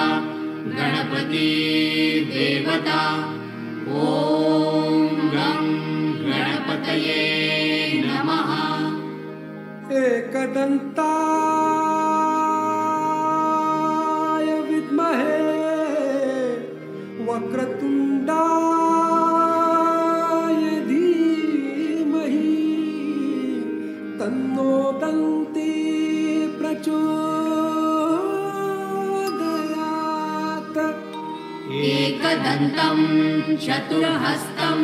गणपति देवता ॐ गं गणपतये नमः एकदन्ताय विद्महे वक्रतुण्डाय धीमहि तन्नो दन्ती प्रचोदयात् एकदन्तं चतुर्हस्तं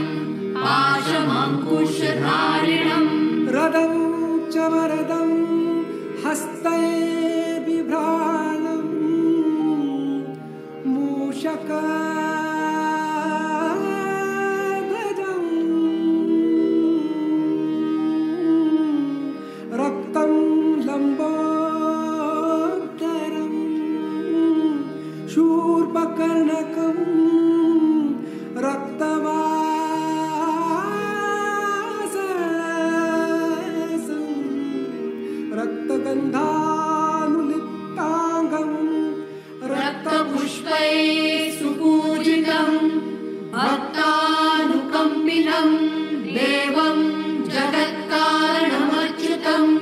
पाशमङ्कुशधारिणम् रदं च वरदं हस्ते बिभ्राणं मूषकध्वजं रक्तं लम्बोदरं शूर्पकर्णकं रक्तवासं रक्तगन्धानुलिप्ताङ्गं रक्तपुष्पै सुपूजितं भक्तानुकम्पिनं देवं जगत्कारणमच्युतम्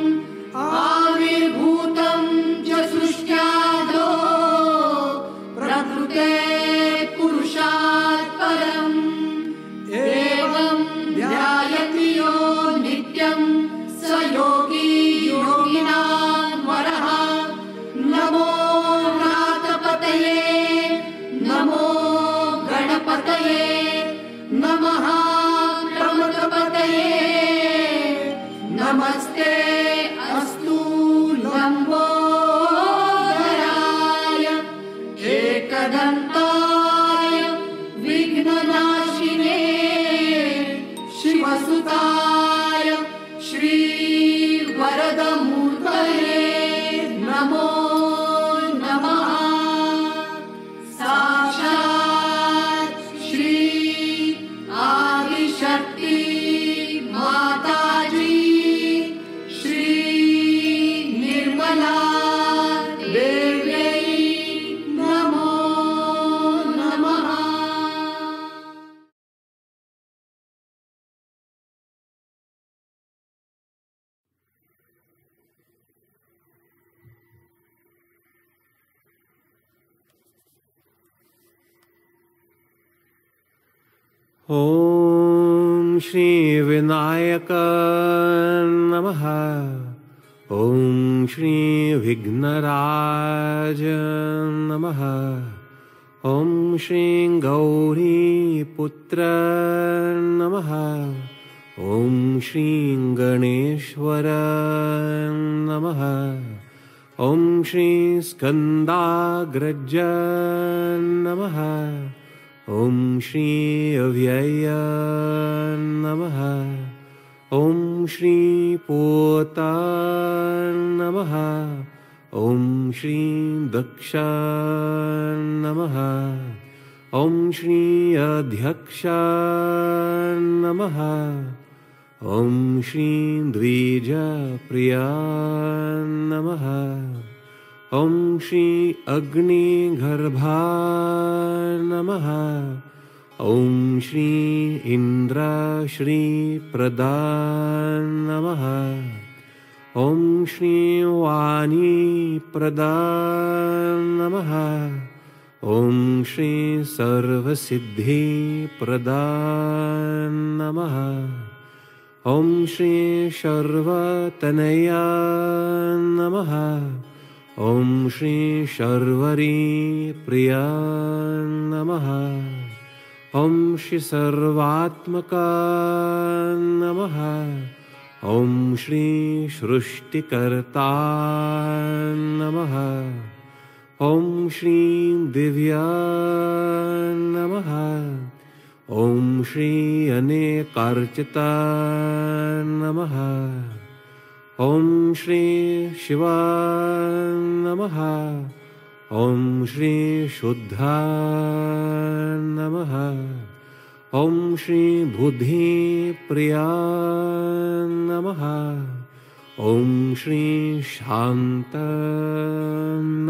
आविर्भूतं च सृष्ट्यादो प्रकृते पुरुषात् परम् एवं ध्यायति यो नित्यं स योगी योगिनां वरः नमो नाथपतये नमो गणपतये नमः प्रमथपतये नमस्ते अस्तु लम्बोदराय एकदन्ताय वरदमूर्तये नमो नमः। साक्षात् श्री आदिशक्ति माताजी श्री निर्मला देव्यै नमो नमः। ॐ श्री विनायक नमः। ॐ श्री विघ्नराज नमः। ॐ श्री गौरीपुत्र नमः। ॐ श्री गणेश्वर नमः। ॐ श्री स्कन्दाग्रज नमः। ॐ श्री अव्यय नमः। ॐ श्री पोत नमः। ॐ श्री दक्ष नमः। ॐ श्री अध्यक्ष नमः। ॐ श्री द्विज प्रिय नमः। ॐ श्री अग्निगर्भा नमः। ॐ श्री इन्द्र श्री प्रदा नमः। ॐ श्री वाणी प्रदा नमः। ॐ श्री सर्वसिद्धि प्रदा नमः। ॐ श्री शर्वतनया नमः। ॐ श्री शर्वरी प्रिया नमः। ॐ श्री सर्वात्मका नमः। ॐ श्री सृष्टिकर्ता नमः। ॐ श्री दिव्या नमः। ॐ श्री अनेकार्चिता नमः। ॐ श्री शिवा नमः। ॐ श्री शुद्धा नमः। ॐ श्री बुद्धि प्रिया नमः। ॐ श्री शांत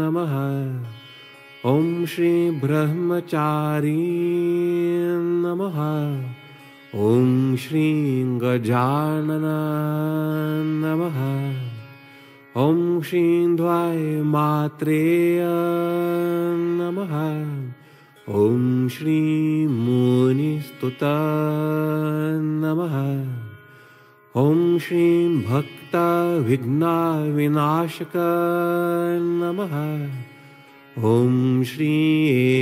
नमः। ॐ श्री ब्रह्मचारी नमः। ॐ श्री गजानन नमः। ॐ श्री द्वाय मात्रेय नमः। ॐ श्री मुनिस्तुत नमः। ॐ श्री भक्त विघ्न विनाशक नमः। ॐ श्री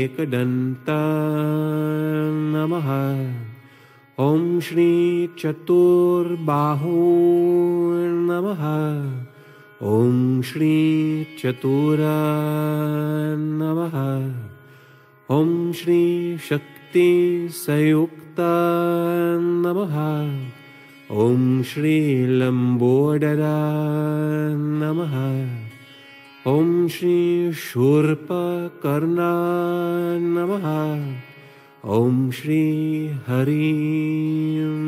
एकदन्त नमः। ॐ श्री चतुर्बाहु नमः। ॐ श्री चतुर नमः। ॐ श्री शक्ति संयुक्त नमः। ॐ श्री लंबोदर नमः। ॐ श्री शूर्पकर्ण नमः। ॐ श्री हरि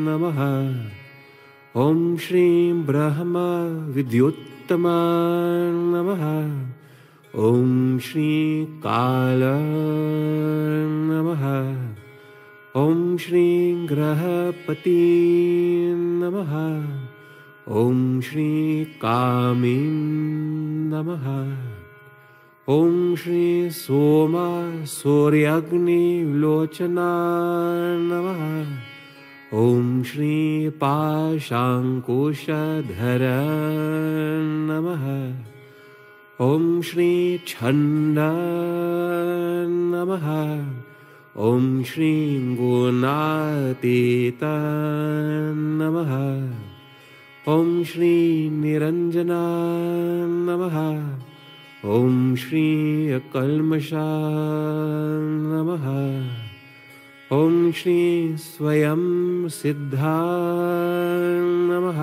नमः। ॐ श्री ब्रह्म विद्युत्तम नमः। ॐ श्री काल नमः। ॐ श्री ग्रहपति नमः। ॐ श्री कामिन् नमः। ॐ श्री सोम सूर्याग्नि लोचना नमः। ॐ श्री पाशांकुशधर नमः। ॐ श्री छंद नमः। ॐ श्री गुणातीत नमः। ॐ श्री निरंजना नमः। ॐ श्री अकल्मषा नमः। ॐ श्री स्वयं सिद्धा नमः।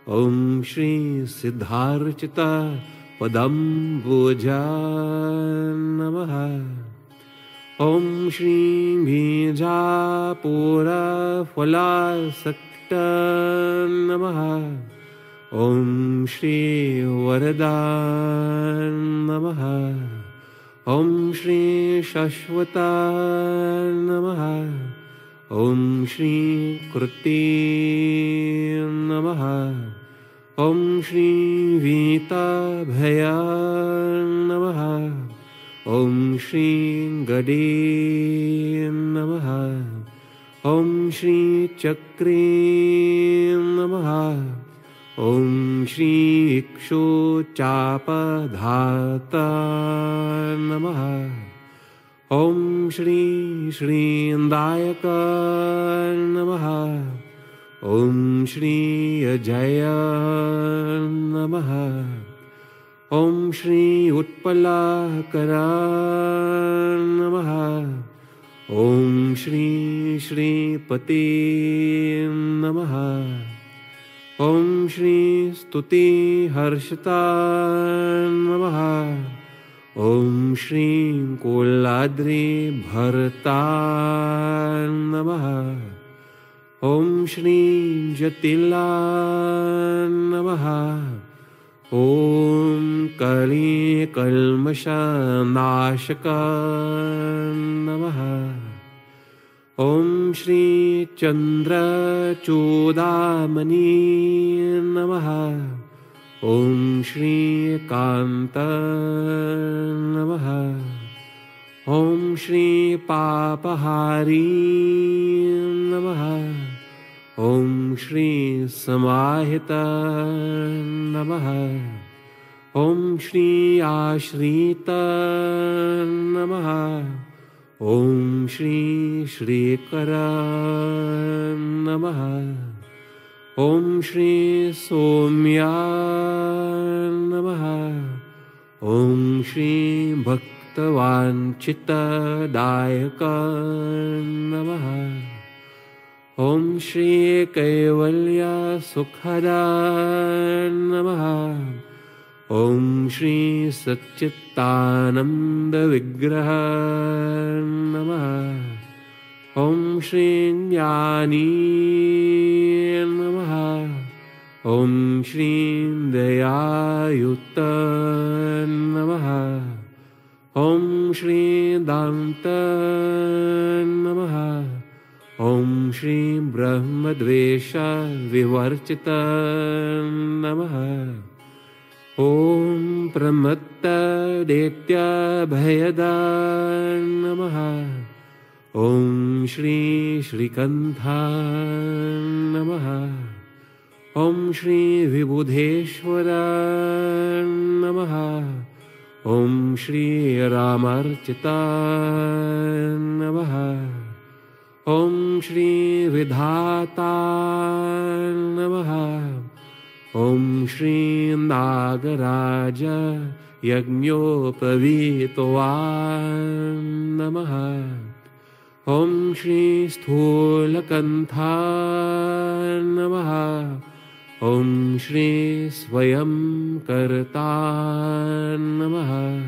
Om Shri Siddharchita Padambuja Namaha. Om Shri Bija Pura Phalasakta Namaha. Om Shri Varadan Namaha. Om Shri Shashvata Namaha. Om Shri Kruti Namaha. Om Shri Vita Bhaya Namaha. Om Shri Gadi Namaha. Om Shri Chakri Namaha. Om Shri Ikshu Chapa Dhata Namaha. Om Shri Shri Indayaka Namaha. Om Shri Ajaya Namaha. Om Shri Utpalakara Namaha. Om Shri Shri Pati Namaha. Om Shri Stuti Harshita Namaha. Om Shri Kuladri Bharata Namaha. Om Shri Jatila Namaha. Om Kali Kalmasha Nashaka Namaha. Om Shri Chandra Chodamani Namaha. Om Shri Kanta Namaha. Om Shri Papahari Namaha. Om Shri Samahita Namaha. Om Shri Ashrita Namaha. Om Shri Shrikara Namaha. Om Shri Somya Namaha. Om Shri Bhaktavanchita Dayaka Namaha. Om Shri Kaivalya Sukhada Namaha. Om Shri Satchitananda Vigraha Namaha. Om Shri Jnani Namaha. Om Shri Dayayutta Namaha. Om Shri Danta Namaha. Om Shri Brahmadvesha Vivarchita Namaha. Om Pramatta Detya Bhayada Namaha. Om Shri Shrikantha Namaha. Om Shri Vibhudheshwara Namaha. Om Shri Ramarchita Namaha. Om Shri Vidhata Namaha. Om Shri Nagaraja Yagnopavitva Namaha. Om Shri Sthulakantha Namaha. Om Shri Swayam Karta Namaha.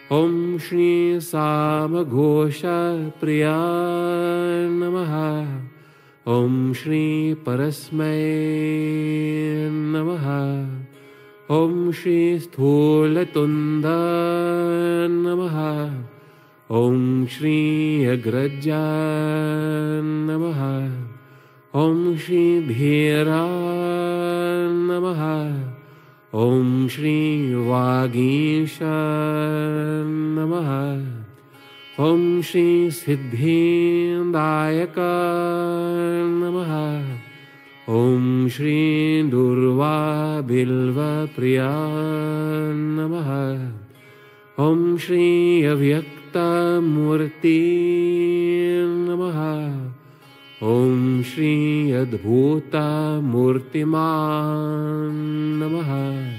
Om Shri Samagosha Priya Namaha. Om Shri Parasmai Namaha. Om Shri Sthulatunda Namaha. Om Shri Agraja Namaha. Om Shri Dhira Namaha. Om Shri Vagisha Namaha. Om Shri Siddhindayaka Namaha. Om Shri Durva Bilva Priya Namaha. Om Shri Avyakta Murti Namaha. Om Shri Adbhuta Murtiman Namaha.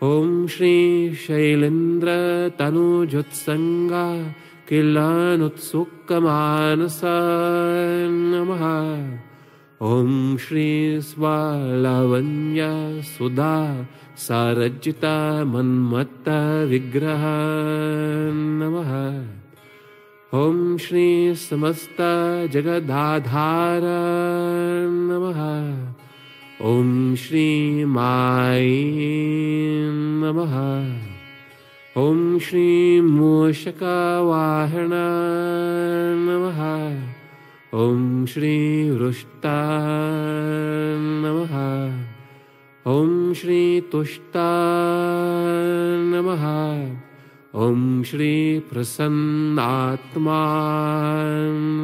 Om Shri Shailendra Tanujutsanga Kilanutsukamanasa Namaha. Om Shri Svalavanya Sudha Sarajita Manmata Vigraha Namaha. Om Shri Samasta Jagadadhara Namaha. Om Shri Mai Namaha. Om Shri Moshaka Vahana Namaha. Om Shri Rushta Namaha. Om Shri Tushta Namaha. Om Shri Prasannatma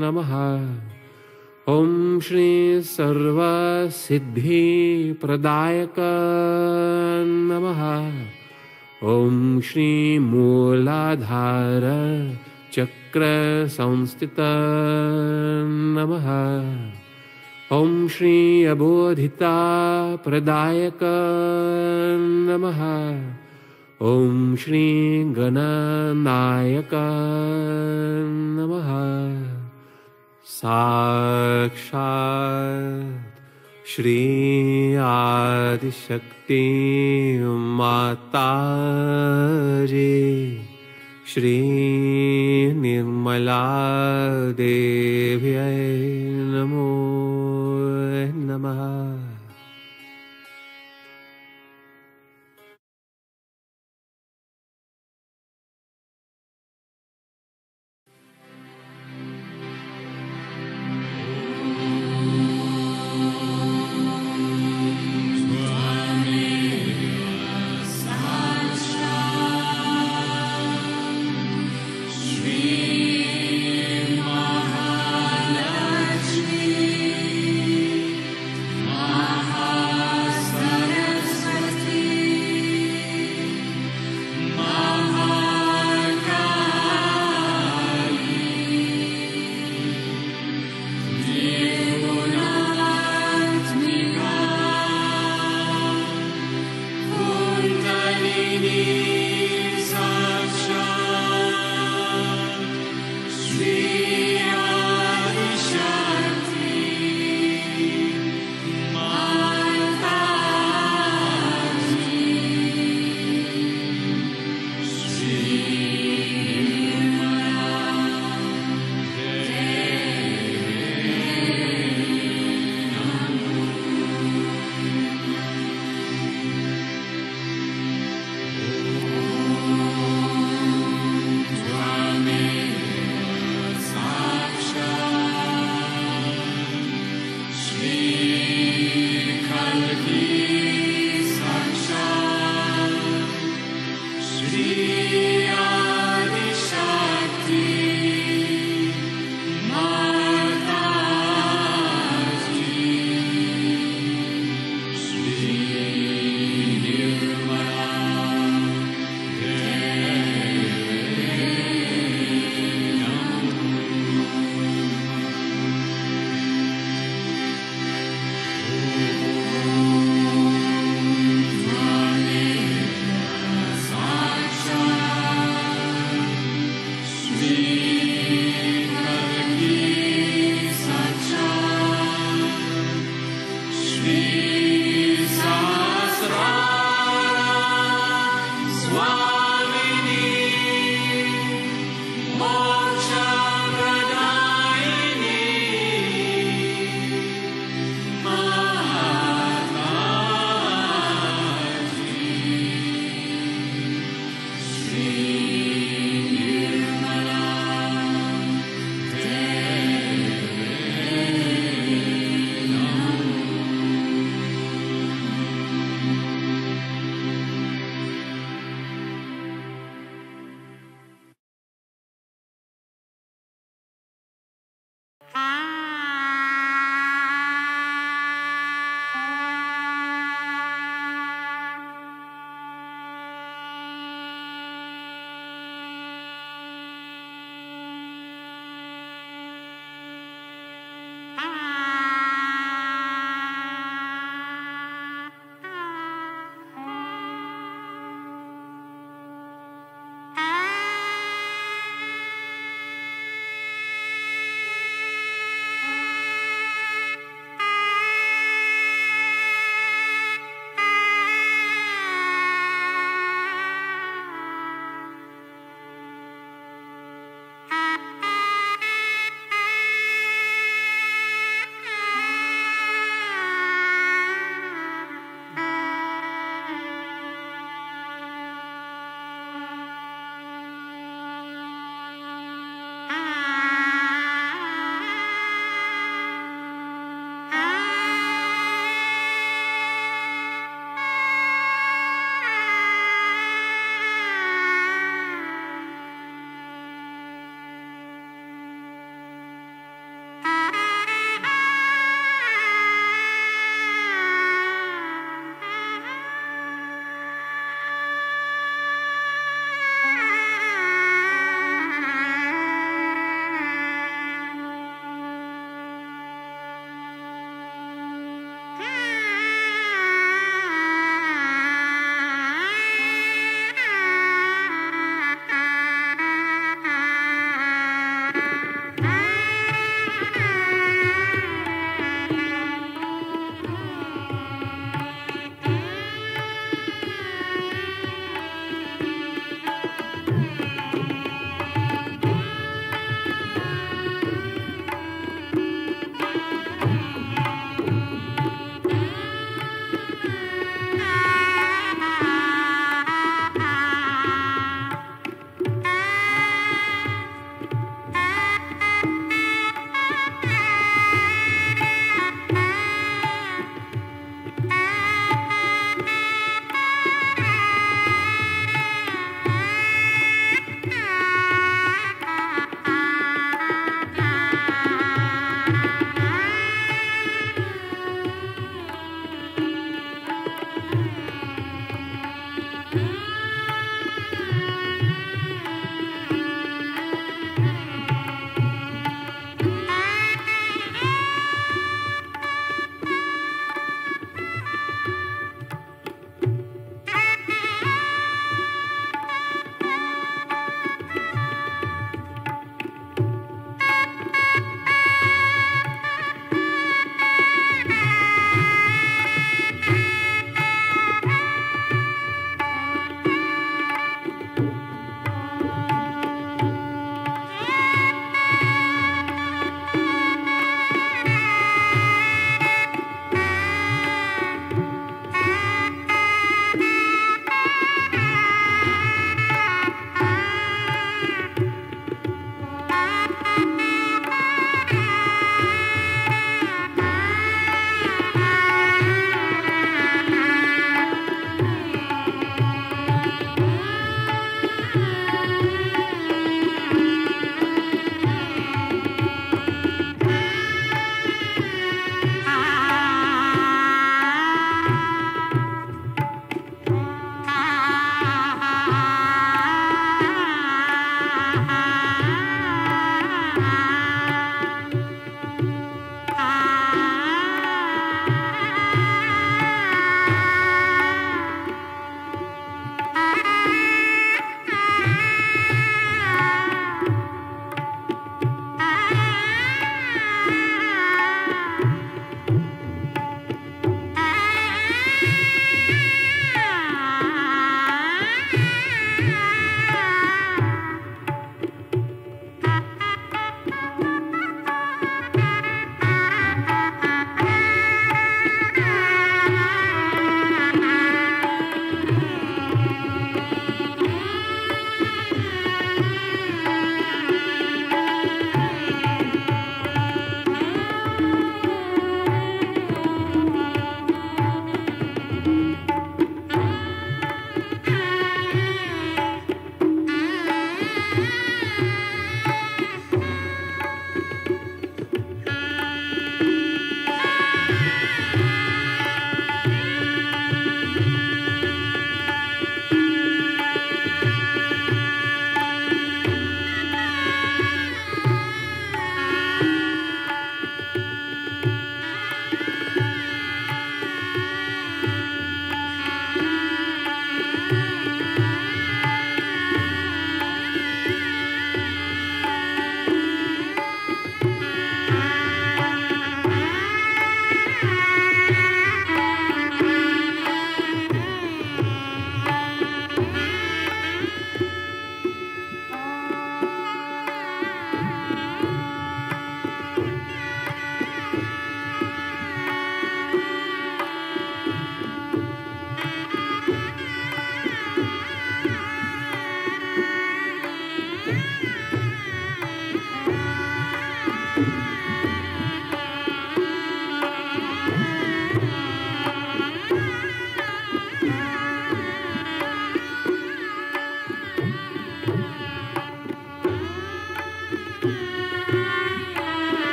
Namaha. Om Shri Sarva Siddhi Pradayaka Namaha. Om Shri Mooladhara Chakra Samstita Namaha. Om Shri Abodhita Pradayaka Namaha. Om Shri Gananayaka Namaha. Sakshat Shri Adi Shakti Mataji Shri Nirmala Devyai Namo Namaha. Shri Mataji'nin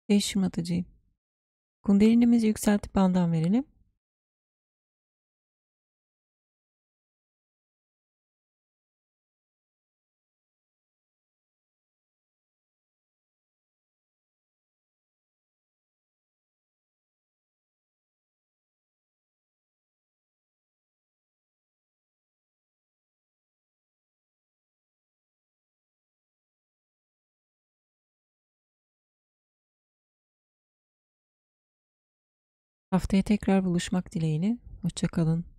Shri Mataji. Kundalinimizi yükseltip bandan verelim. Haftaya tekrar buluşmak dileğiyle. Hoşça kalın.